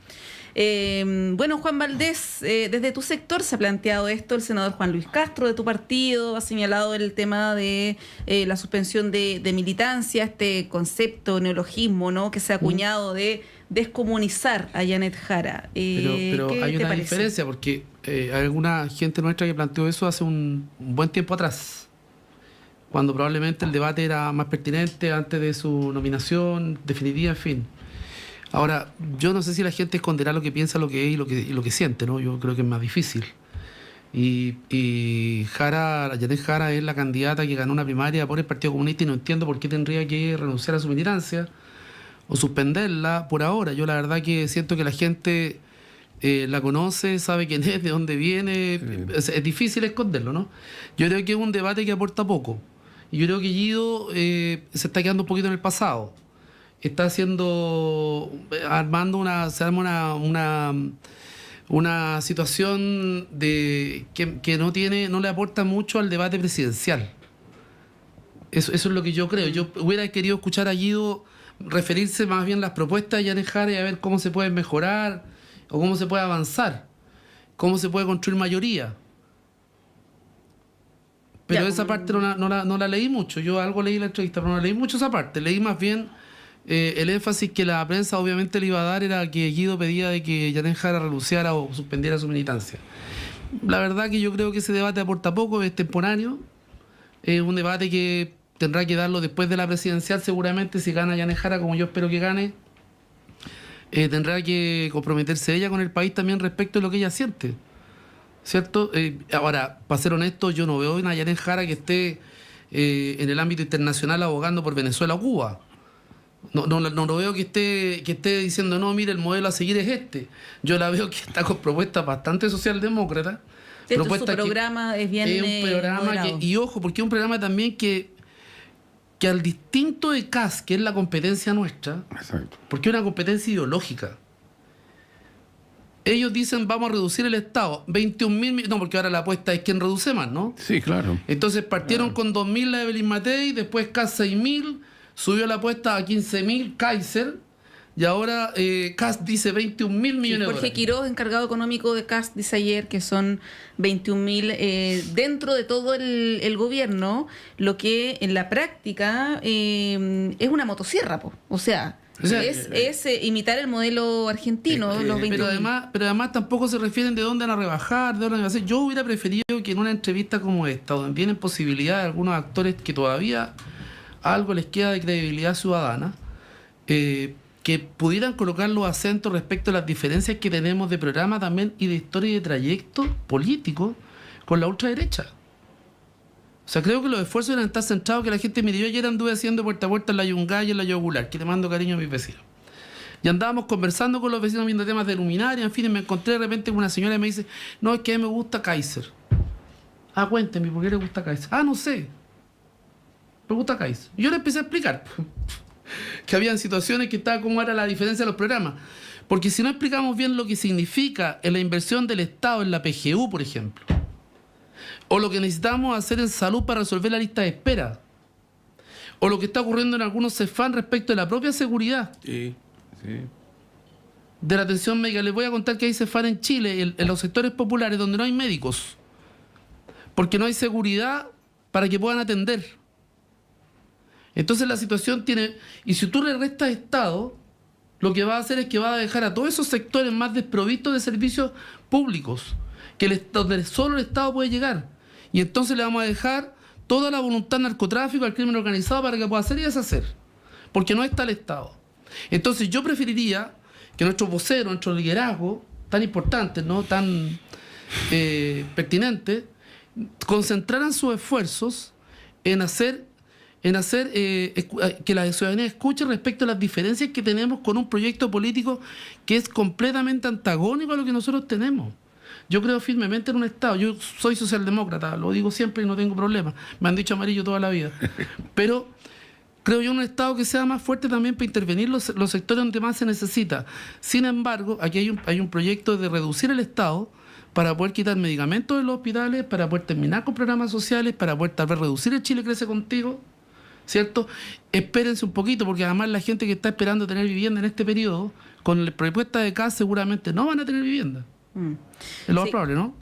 Bueno, Juan Valdés, desde tu sector se ha planteado esto, el senador Juan Luis Castro de tu partido ha señalado el tema de la suspensión de militancia, este concepto, neologismo, ¿no?, que se ha acuñado de descomunizar a Janet Jara. Pero hay una diferencia, porque hay alguna gente nuestra que planteó eso hace un buen tiempo atrás, cuando probablemente el debate era más pertinente antes de su nominación definitiva, en fin. Ahora, yo no sé si la gente esconderá lo que piensa, lo que es y lo que siente, ¿no? Yo creo que es más difícil. Y Janet Jara es la candidata que ganó una primaria por el Partido Comunista y no entiendo por qué tendría que renunciar a su militancia o suspenderla por ahora. Yo la verdad que siento que la gente la conoce, sabe quién es, de dónde viene. Es difícil esconderlo, ¿no? Yo creo que es un debate que aporta poco. Y yo creo que Guido se está quedando un poquito en el pasado. Está armando una situación que no le aporta mucho al debate presidencial. Eso es lo que yo creo. Yo hubiera querido escuchar a Guido referirse más bien a las propuestas de Janet Jara y a ver cómo se puede mejorar o cómo se puede avanzar, cómo se puede construir mayoría. Pero esa parte no la leí mucho. Yo algo leí la entrevista, pero no leí mucho esa parte. Leí más bien el énfasis que la prensa obviamente le iba a dar era que Guido pedía de que Janet Jara renunciara o suspendiera su militancia. La verdad que yo creo que ese debate aporta poco, es temporáneo. Es un debate que tendrá que darlo después de la presidencial seguramente, si gana Janet Jara, como yo espero que gane. Tendrá que comprometerse ella con el país también respecto de lo que ella siente, ¿cierto? Ahora, para ser honesto, yo no veo una Janet Jara que esté en el ámbito internacional abogando por Venezuela o Cuba. No lo veo que esté diciendo, no, mire, el modelo a seguir es este. Yo la veo que está con propuestas bastante socialdemócratas. Su programa es bien un programa y ojo, porque es un programa también que al distinto de CAS, que es la competencia nuestra, exacto, porque es una competencia ideológica. ellos dicen vamos a reducir el Estado. 21.000, no, porque ahora la apuesta es quién reduce más, ¿no? Sí, claro. Entonces partieron con 2.000 la Evelyn Matei, después casi 6.000, subió la apuesta a 15.000 Kaiser, y ahora Kast dice 21.000 millones de dólares. Jorge Quiroz, encargado económico de Kast, dice ayer que son 21.000 dentro de todo el gobierno, lo que en la práctica es una motosierra, po. O sea es imitar el modelo argentino, los 20.000. Pero además tampoco se refieren de dónde van a rebajar, de dónde van a hacer. Yo hubiera preferido que en una entrevista como esta, donde tienen posibilidad de algunos actores que todavía algo les queda de credibilidad ciudadana, que pudieran colocar los acentos respecto a las diferencias que tenemos de programa también y de historia y de trayecto político con la ultraderecha. O sea, creo que los esfuerzos deben estar centrados, que la gente mire. Yo ayer anduve haciendo puerta a puerta en la Yungay y en la Yogular, que le mando cariño a mis vecinos. Y andábamos conversando con los vecinos viendo temas de luminaria, en fin, y me encontré de repente con una señora y me dice, no, es que a mí me gusta Kaiser. Ah, cuénteme, ¿por qué le gusta Kaiser? Ah, no sé. Me gusta Kaiser. Y yo le empecé a explicar que habían situaciones que estaba como era la diferencia de los programas. Porque si no explicamos bien lo que significa en la inversión del Estado en la PGU, por ejemplo, o lo que necesitamos hacer en salud para resolver la lista de espera, o lo que está ocurriendo en algunos CEFAM respecto de la propia seguridad de la atención médica. Les voy a contar que hay CEFAM en Chile, en los sectores populares, donde no hay médicos, porque no hay seguridad para que puedan atender. Entonces la situación tiene... Y si tú le restas Estado, lo que va a hacer es que va a dejar a todos esos sectores más desprovistos de servicios públicos, donde solo el Estado puede llegar. Y entonces le vamos a dejar toda la voluntad al narcotráfico, al crimen organizado, para que pueda hacer y deshacer. Porque no está el Estado. Entonces yo preferiría que nuestros voceros, nuestro liderazgo, tan importantes, ¿no?, tan pertinentes, concentraran sus esfuerzos en hacer que la ciudadanía escuche respecto a las diferencias que tenemos con un proyecto político que es completamente antagónico a lo que nosotros tenemos. Yo creo firmemente en un Estado. Yo soy socialdemócrata, lo digo siempre y no tengo problema. Me han dicho amarillo toda la vida. Pero creo yo en un Estado que sea más fuerte también para intervenir los sectores donde más se necesita. Sin embargo, aquí hay un proyecto de reducir el Estado para poder quitar medicamentos de los hospitales, para poder terminar con programas sociales, para poder tal vez reducir el Chile Crece Contigo, ¿cierto? Espérense un poquito, porque además la gente que está esperando tener vivienda en este periodo, con la propuesta de CAS seguramente no van a tener vivienda. Es lo más probable, ¿no?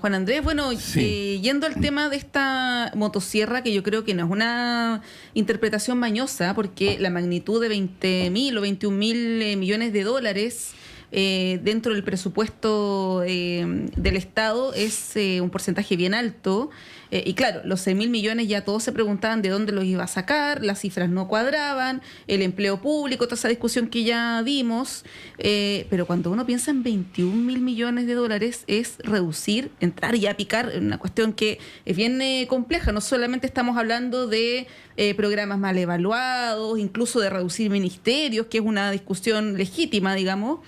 Juan Andrés, bueno, yendo al tema de esta motosierra, que yo creo que no es una interpretación mañosa, porque la magnitud de 20.000 o 21.000 millones de dólares dentro del presupuesto del Estado es un porcentaje bien alto. Y claro, los 6.000 millones ya todos se preguntaban de dónde los iba a sacar, las cifras no cuadraban, el empleo público, toda esa discusión que ya dimos. Pero cuando uno piensa en 21.000 millones de dólares, es reducir, entrar y a picar en una cuestión que es bien compleja. No solamente estamos hablando de programas mal evaluados, incluso de reducir ministerios, que es una discusión legítima, digamos,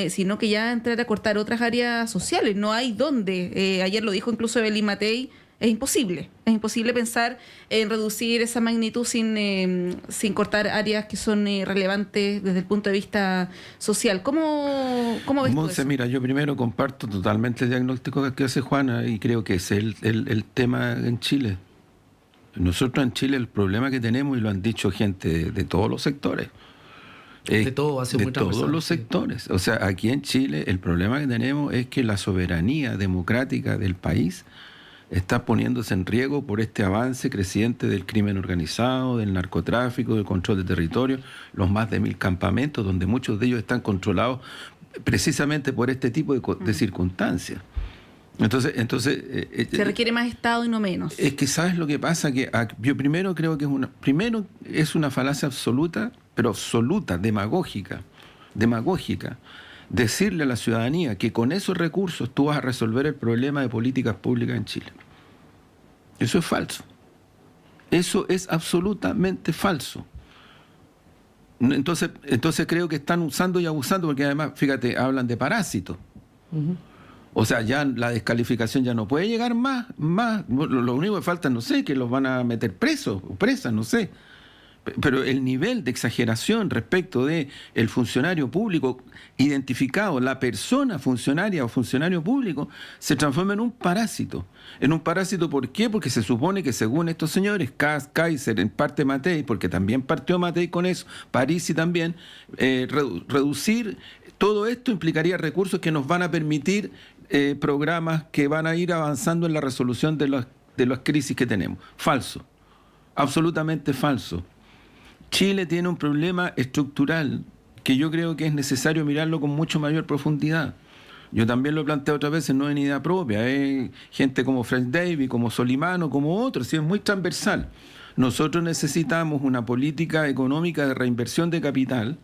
sino que ya entrar a cortar otras áreas sociales. No hay dónde. Ayer lo dijo incluso Evelyn Matei. Es imposible pensar en reducir esa magnitud sin cortar áreas que son relevantes desde el punto de vista social. ¿Cómo ves tú eso? Mira, yo primero comparto totalmente el diagnóstico que hace Juana y creo que es el tema en Chile. Nosotros en Chile el problema que tenemos, y lo han dicho gente de todos los sectores, de todos los sectores. O sea, aquí en Chile el problema que tenemos es que la soberanía democrática del país está poniéndose en riesgo por este avance creciente del crimen organizado, del narcotráfico, del control de territorio, los más de 1.000 campamentos, donde muchos de ellos están controlados precisamente por este tipo de circunstancias. Entonces se requiere más Estado y no menos. Es que ¿sabes lo que pasa? Que yo primero creo que es una falacia absoluta, pero absoluta, demagógica, decirle a la ciudadanía que con esos recursos tú vas a resolver el problema de políticas públicas en Chile. Eso es falso. Eso es absolutamente falso. Entonces creo que están usando y abusando, porque además, fíjate, hablan de parásitos. Uh-huh. O sea, ya la descalificación ya no puede llegar más. Lo único que falta, no sé, que los van a meter presos o presas, no sé. pero el nivel de exageración respecto de el funcionario público identificado, la persona funcionaria o funcionario público, se transforma en un parásito. En un parásito, ¿por qué? Porque se supone que según estos señores, Kast, Kaiser, en parte Matei, porque también partió Matei con eso, Parisi también, reducir todo esto implicaría recursos que nos van a permitir programas que van a ir avanzando en la resolución de las crisis que tenemos. Falso, absolutamente falso. Chile tiene un problema estructural que yo creo que es necesario mirarlo con mucho mayor profundidad. Yo también lo he planteado otras veces, no en idea propia, gente como Fred Davis, como Solimano, como otros, es muy transversal. Nosotros necesitamos una política económica de reinversión de capital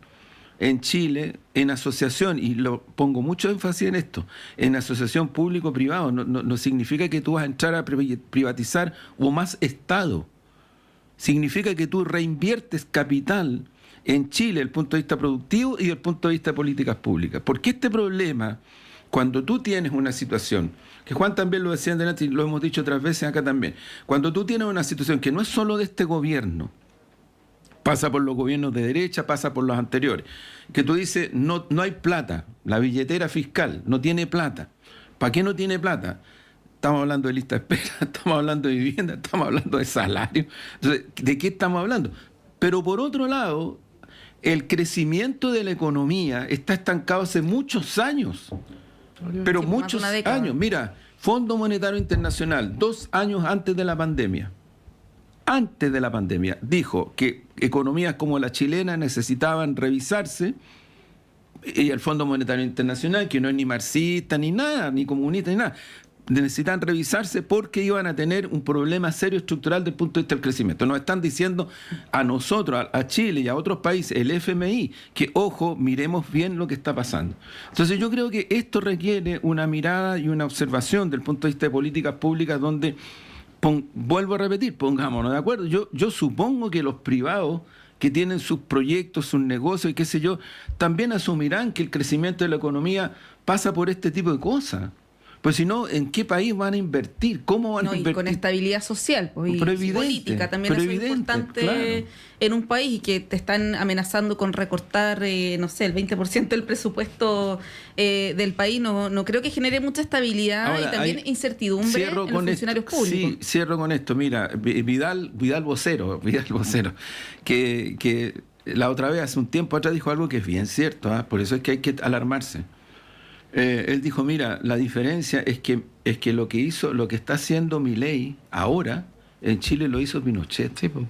en Chile, en asociación, y lo pongo mucho énfasis en esto, en asociación público-privado. No significa que tú vas a entrar a privatizar o más Estado. Significa que tú reinviertes capital en Chile desde el punto de vista productivo y desde el punto de vista de políticas públicas. Porque este problema, cuando tú tienes una situación, que Juan también lo decía antes y lo hemos dicho otras veces acá también, cuando tú tienes una situación que no es solo de este gobierno, pasa por los gobiernos de derecha, pasa por los anteriores, que tú dices, no hay plata, la billetera fiscal no tiene plata. ¿Para qué no tiene plata? Estamos hablando de lista de espera, estamos hablando de vivienda, estamos hablando de salario. Entonces, ¿de qué estamos hablando? Pero por otro lado, el crecimiento de la economía está estancado hace muchos años. Pero muchos años. Mira, Fondo Monetario Internacional, 2 años antes de la pandemia, dijo que economías como la chilena necesitaban revisarse, y el Fondo Monetario Internacional, que no es ni marxista, ni nada, ni comunista, ni nada, necesitan revisarse porque iban a tener un problema serio estructural desde el punto de vista del crecimiento. Nos están diciendo a nosotros, a Chile y a otros países, el FMI, que ojo, miremos bien lo que está pasando. Entonces yo creo que esto requiere una mirada y una observación desde el punto de vista de políticas públicas donde, vuelvo a repetir, pongámonos de acuerdo. Yo supongo que los privados que tienen sus proyectos, sus negocios y qué sé yo, también asumirán que el crecimiento de la economía pasa por este tipo de cosas. Pues si no, ¿en qué país van a invertir? ¿Cómo van a invertir? Y con estabilidad social pues, y política también es importante, claro, en un país, y que te están amenazando con recortar, el 20% del presupuesto del país. No creo que genere mucha estabilidad. Ahora, y también incertidumbre en los funcionarios públicos. Sí, cierro con esto. Mira, Vidal vocero, que la otra vez, hace un tiempo atrás, dijo algo que es bien cierto, por eso es que hay que alarmarse. Él dijo, mira, la diferencia es que lo que está haciendo Milei ahora en Chile lo hizo Pinochet. Sí, pues.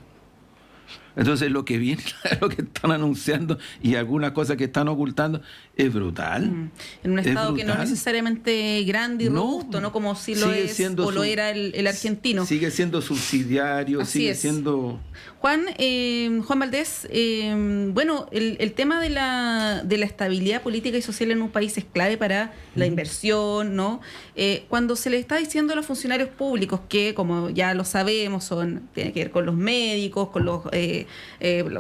Entonces lo que viene, lo que están anunciando y algunas cosas que están ocultando es brutal. En un estado que no es necesariamente grande y robusto, ¿no? Como si lo es o lo era el argentino. Sigue siendo subsidiario, Así sigue es. siendo... Juan Valdés, el tema de la estabilidad política y social en un país es clave para la inversión, ¿no? Cuando se le está diciendo a los funcionarios públicos que, como ya lo sabemos, tiene que ver con los médicos, con los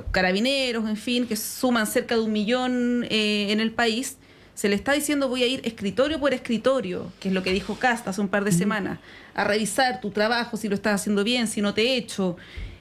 carabineros, en fin, que suman cerca de 1 millón en el país, se le está diciendo voy a ir escritorio por escritorio, que es lo que dijo Kast hace un par de semanas, a revisar tu trabajo, si lo estás haciendo bien, si no te he hecho.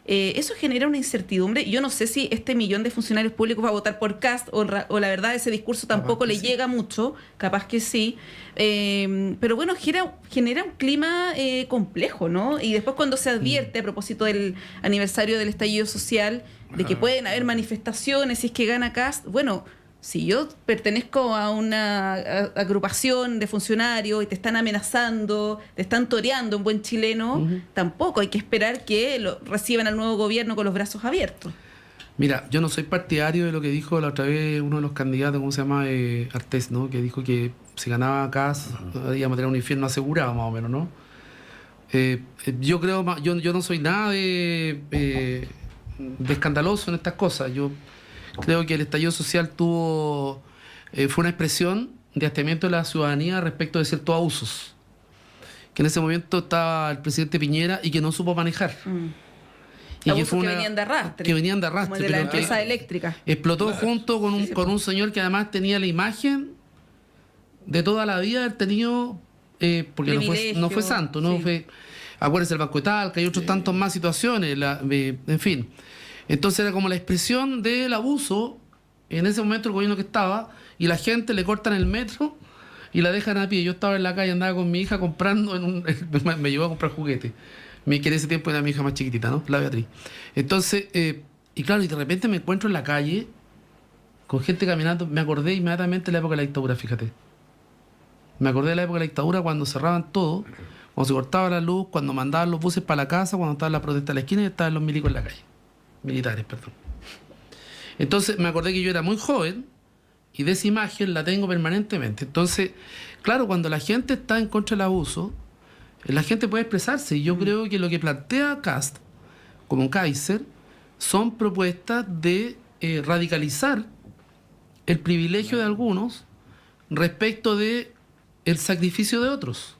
Eso genera una incertidumbre. Yo no sé si este 1 millón de funcionarios públicos va a votar por Kast o la verdad ese discurso tampoco le llega mucho, capaz que sí. Pero bueno, genera un clima complejo, ¿no? Y después cuando se advierte, a propósito del aniversario del estallido social, de que pueden haber manifestaciones si es que gana Kast, bueno, si yo pertenezco a una agrupación de funcionarios y te están amenazando, te están toreando en buen chileno, tampoco hay que esperar que reciban al nuevo gobierno con los brazos abiertos. Mira, yo no soy partidario de lo que dijo la otra vez uno de los candidatos, ¿cómo se llama? Artés, ¿no? Que dijo que si ganaba Kast íbamos a tener un infierno asegurado, más o menos, ¿no? Yo creo, yo no soy nada de escandaloso en estas cosas. Yo creo que el estallido social fue una expresión de hastiamiento de la ciudadanía respecto de ciertos abusos. Que en ese momento estaba el presidente Piñera y que no supo manejar. Y que venían de arrastre. Que venían de arrastre. Como el de la empresa eléctrica. Explotó junto con un señor que además tenía la imagen de toda la vida haber tenido, porque no fue santo, no fue. Acuérdense el Banco de Talca y otros tantos más situaciones, en fin. Entonces era como la expresión del abuso en ese momento el gobierno que estaba, y la gente le cortan el metro y la dejan a pie. Yo estaba en la calle, andaba con mi hija comprando, me llevó a comprar juguetes. Que en ese tiempo era mi hija más chiquitita, ¿no? La Beatriz. Entonces, y claro, y de repente me encuentro en la calle con gente caminando. Me acordé inmediatamente de la época de la dictadura, fíjate. Me acordé de la época de la dictadura cuando cerraban todo, cuando se cortaba la luz, cuando mandaban los buses para la casa, cuando estaban las protestas en la esquina y estaban los milicos en la calle. Militares, perdón. Entonces me acordé que yo era muy joven y de esa imagen la tengo permanentemente. Entonces, claro, cuando la gente está en contra del abuso, la gente puede expresarse. Y yo creo que lo que plantea Kast, como Kaiser, son propuestas de radicalizar el privilegio de algunos respecto de el sacrificio de otros,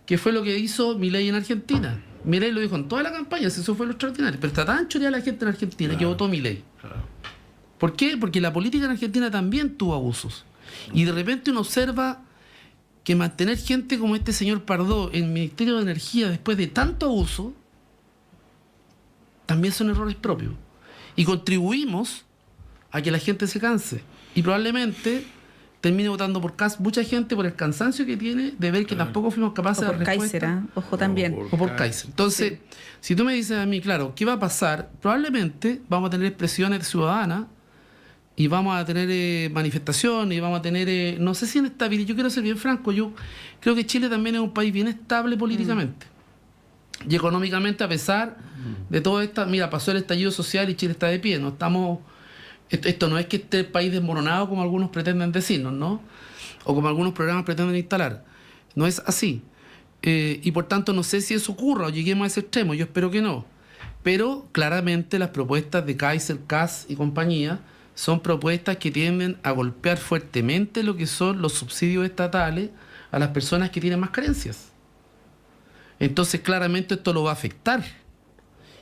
que fue lo que hizo Milei en Argentina. Milei lo dijo en toda la campaña, eso fue lo extraordinario. Pero está tan choreada la gente en Argentina que votó Milei. ¿Por qué? Porque la política en Argentina también tuvo abusos. Y de repente uno observa que mantener gente como este señor Pardo en el Ministerio de Energía después de tanto abuso también son errores propios. Y contribuimos a que la gente se canse. Y probablemente termine votando por Kast mucha gente por el cansancio que tiene de ver que tampoco fuimos capaces de dar respuesta. Kaiser, ojo también. O por Kaiser. Entonces, si tú me dices a mí, claro, ¿qué va a pasar? Probablemente vamos a tener expresiones ciudadanas y vamos a tener manifestaciones y vamos a tener, no sé si inestabilidad. Yo quiero ser bien franco, yo creo que Chile también es un país bien estable políticamente y económicamente, a pesar de todo esto. Mira, pasó el estallido social y Chile está de pie. No estamos, esto no es que esté el país desmoronado como algunos pretenden decirnos, ¿no? O como algunos programas pretenden instalar. No es así. Y por tanto no sé si eso ocurra o lleguemos a ese extremo. Yo espero que no. Pero claramente las propuestas de Kaiser, Kast y compañía son propuestas que tienden a golpear fuertemente lo que son los subsidios estatales a las personas que tienen más carencias. Entonces, claramente esto lo va a afectar.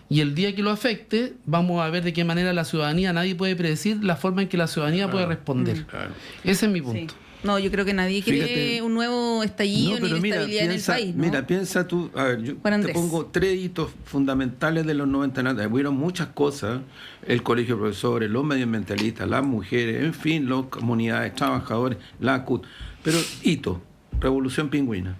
Y el día que lo afecte, vamos a ver de qué manera la ciudadanía, nadie puede predecir la forma en que la ciudadanía puede responder. Ese es mi punto. Sí. No, yo creo que nadie quiere un nuevo estallido ni inestabilidad en el país, ¿no? Mira, piensa tú, a ver, yo te pongo 3 hitos fundamentales de los 90. Hubieron muchas cosas, el colegio de profesores, los medioambientalistas, las mujeres, en fin, las comunidades, trabajadores, la CUT. Pero hito, Revolución Pingüina.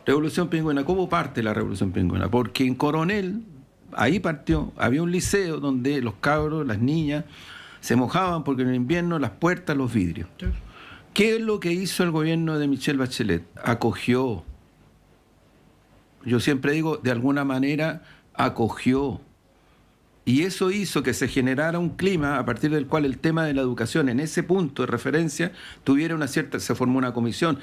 Revolución Pingüina, ¿cómo parte la Revolución Pingüina? Porque en Coronel, ahí partió, había un liceo donde los cabros, las niñas, se mojaban porque en el invierno las puertas, los vidrios. Sí. ¿Qué es lo que hizo el gobierno de Michelle Bachelet? Acogió. Yo siempre digo, de alguna manera, acogió. Y eso hizo que se generara un clima a partir del cual el tema de la educación en ese punto de referencia tuviera una cierta... Se formó una comisión.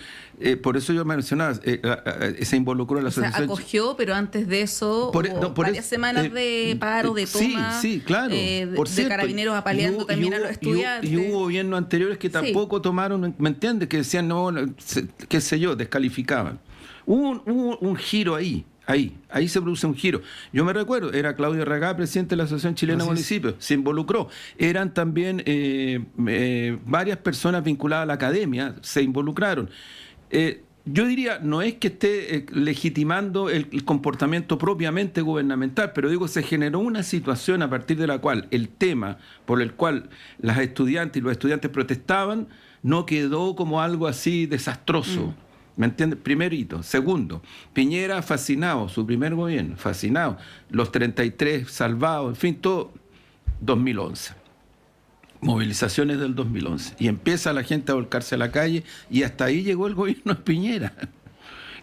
Por eso yo mencionaba, se involucró a la asociación... acogió, pero antes de eso hubo varias semanas de paro, de toma, sí, claro, de carabineros apaleando también a los estudiantes. Y hubo gobiernos anteriores que tampoco tomaron, ¿me entiendes? Que decían, no, qué sé yo, descalificaban. Hubo un giro ahí se produce un giro. Yo me recuerdo, era Claudio Regá, presidente de la Asociación Chilena de Municipios, se involucró. Eran también varias personas vinculadas a la academia, se involucraron. Yo diría, no es que esté legitimando el comportamiento propiamente gubernamental, pero digo, se generó una situación a partir de la cual el tema por el cual las estudiantes y los estudiantes protestaban no quedó como algo así desastroso. ¿Me entiendes? Primer hito. Segundo, Piñera fascinado, su primer gobierno, fascinado. Los 33 salvados, en fin, todo. 2011. Movilizaciones del 2011. Y empieza la gente a volcarse a la calle y hasta ahí llegó el gobierno de Piñera.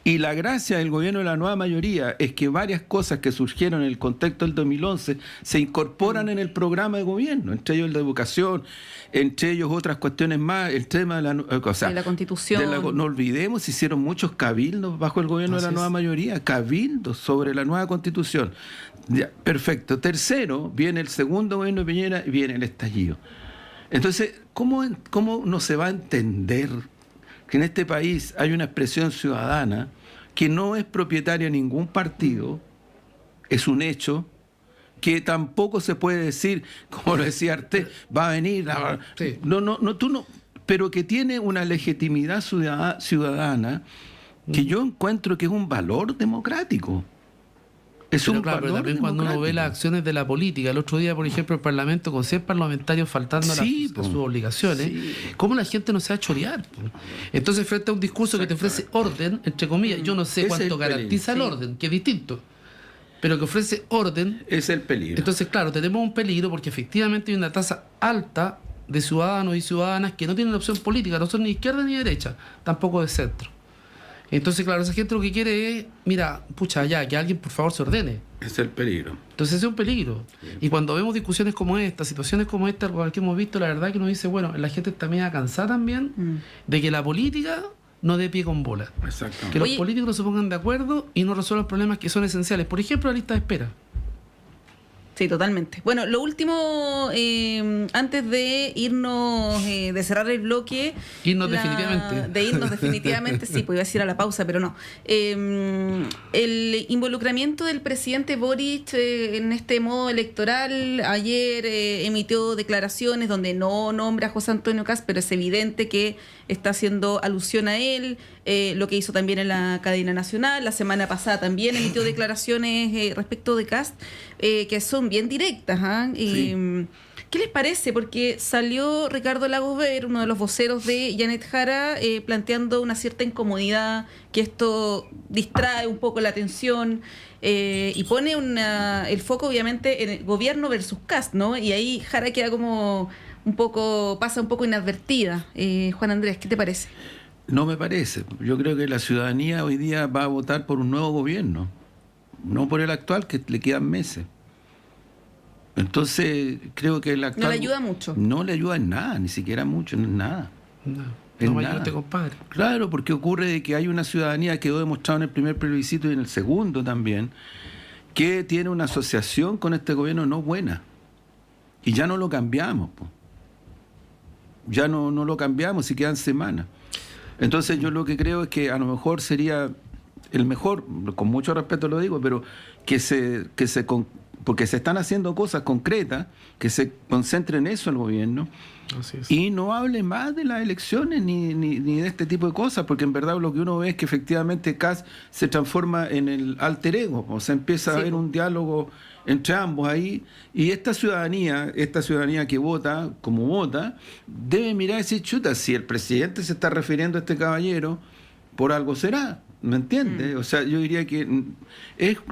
Y la gracia del gobierno de la nueva mayoría es que varias cosas que surgieron en el contexto del 2011 se incorporan en el programa de gobierno, entre ellos el de educación, entre ellos otras cuestiones más, el tema de la Constitución. No olvidemos, se hicieron muchos cabildos bajo el gobierno de la nueva mayoría, cabildos sobre la nueva Constitución. Ya, perfecto. Tercero, viene el segundo gobierno de Piñera y viene el estallido. Entonces, ¿cómo no se va a entender que en este país hay una expresión ciudadana que no es propietaria de ningún partido, es un hecho, que tampoco se puede decir, como lo decía Arte, va a venir, pero que tiene una legitimidad ciudadana que yo encuentro que es un valor democrático. Pero también cuando uno ve las acciones de la política, el otro día, por ejemplo, el Parlamento con 100 parlamentarios faltando a sus obligaciones, ¿cómo la gente no se va a chorear? Entonces, frente a un discurso que te ofrece orden, entre comillas, yo no sé cuánto garantiza el orden, que es distinto, pero que ofrece orden, es el peligro. Entonces, claro, tenemos un peligro porque efectivamente hay una tasa alta de ciudadanos y ciudadanas que no tienen opción política, no son ni izquierda ni derecha, tampoco de centro. Entonces, claro, esa gente lo que quiere es, mira, pucha, ya, que alguien por favor se ordene. Es el peligro. Entonces ese es un peligro. Sí. Y cuando vemos discusiones como esta, situaciones como esta, que hemos visto, la verdad que nos dice, bueno, la gente está media cansada también de que la política no dé pie con bola. Exactamente. Que los políticos no se pongan de acuerdo y no resuelvan problemas que son esenciales. Por ejemplo, la lista de espera. Sí, totalmente. Bueno, lo último, antes de irnos, de cerrar el bloque... definitivamente. De irnos definitivamente, sí, pues iba a decir a la pausa, pero no. El involucramiento del presidente Boric en este modo electoral, ayer emitió declaraciones donde no nombra a José Antonio Kast, pero es evidente que está haciendo alusión a él, lo que hizo también en la cadena nacional. La semana pasada también emitió declaraciones respecto de Kast, que son bien directas. Sí. ¿Qué les parece? Porque salió Ricardo Lagos Weber, uno de los voceros de Janet Jara, planteando una cierta incomodidad, que esto distrae un poco la atención y pone el foco obviamente en el gobierno versus Kast, ¿no? Y ahí Jara queda como pasa un poco inadvertida. Juan Andrés, ¿qué te parece? No me parece. Yo creo que la ciudadanía hoy día va a votar por un nuevo gobierno, no por el actual, que le quedan meses. Entonces, creo que el actual... ¿No le ayuda mucho? No le ayuda en nada, ni siquiera mucho, en nada. No me ayude, compadre. Claro, porque ocurre de que hay una ciudadanía que quedó demostrado en el primer plebiscito y en el segundo también, que tiene una asociación con este gobierno no buena. Y ya no lo cambiamos, po. Ya no lo cambiamos y quedan semanas. Entonces yo lo que creo es que a lo mejor sería el mejor, con mucho respeto lo digo, pero porque se están haciendo cosas concretas, que se concentre en eso el gobierno. Así es. Y no hable más de las elecciones ni de este tipo de cosas, porque en verdad lo que uno ve es que efectivamente Kast se transforma en el alter ego, o sea, empieza a haber un diálogo entre ambos ahí, y esta ciudadanía que vota, como vota, debe mirar y decir, chuta, si el presidente se está refiriendo a este caballero, por algo será. ¿Me entiendes? O sea, yo diría que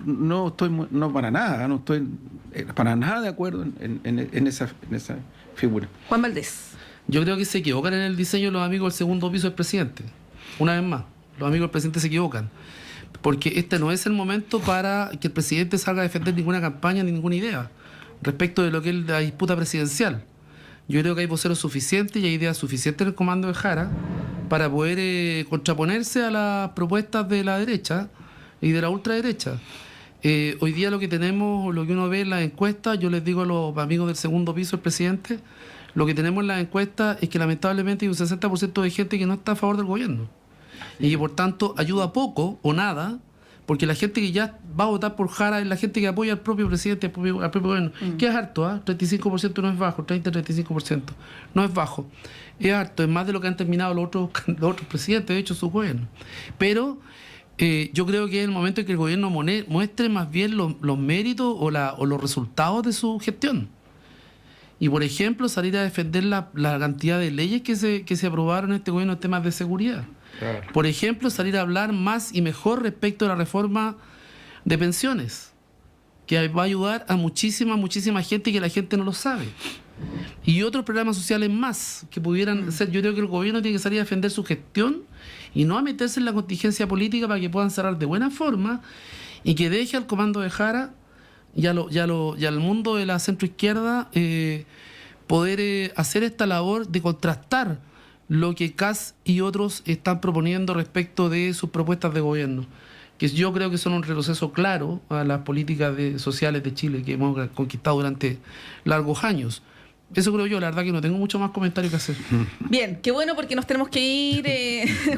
no estoy para nada de acuerdo en esa figura. Juan Valdés. Yo creo que se equivocan en el diseño los amigos del segundo piso del presidente. Una vez más, los amigos del presidente se equivocan. Porque este no es el momento para que el presidente salga a defender ninguna campaña ni ninguna idea respecto de lo que es la disputa presidencial. Yo creo que hay voceros suficientes y hay ideas suficientes en el comando de Jara para poder contraponerse a las propuestas de la derecha y de la ultraderecha. Hoy día lo que tenemos, lo que uno ve en las encuestas, yo les digo a los amigos del segundo piso del presidente, lo que tenemos en las encuestas es que lamentablemente hay un 60% de gente que no está a favor del gobierno. Y que por tanto ayuda poco o nada, porque la gente que ya va a votar por Jara es la gente que apoya al propio presidente, al propio gobierno. Que es harto, 35% no es bajo, 30-35% no es bajo. Es harto, es más de lo que han terminado los otros presidentes, de hecho, sus gobiernos. Pero yo creo que es el momento en que el gobierno muestre más bien los méritos o los resultados de su gestión. Y, por ejemplo, salir a defender la cantidad de leyes que se aprobaron en este gobierno en temas de seguridad. Claro. Por ejemplo, salir a hablar más y mejor respecto a la reforma de pensiones, que va a ayudar a muchísima gente y que la gente no lo sabe. Y otros programas sociales más que pudieran ser. Yo creo que el gobierno tiene que salir a defender su gestión y no a meterse en la contingencia política para que puedan cerrar de buena forma y que deje al comando de Jara y al mundo de la centroizquierda poder hacer esta labor de contrastar lo que Kast y otros están proponiendo respecto de sus propuestas de gobierno, que yo creo que son un retroceso claro a las políticas sociales de Chile que hemos conquistado durante largos años. Eso creo yo, la verdad que no tengo mucho más comentario que hacer. Bien, qué bueno porque nos tenemos que ir.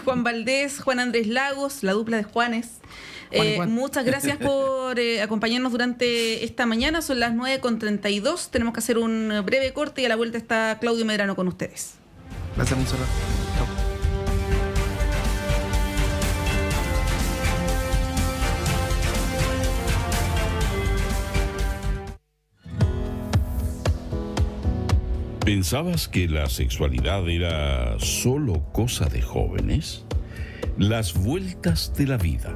Juan Valdés, Juan Andrés Lagos, la dupla de Juanes. Juan. Muchas gracias por acompañarnos durante esta mañana. Son las 9:32. Tenemos que hacer un breve corte y a la vuelta está Claudio Medrano con ustedes. Gracias, Monserrat. Chao. ¿Pensabas que la sexualidad era solo cosa de jóvenes? Las vueltas de la vida.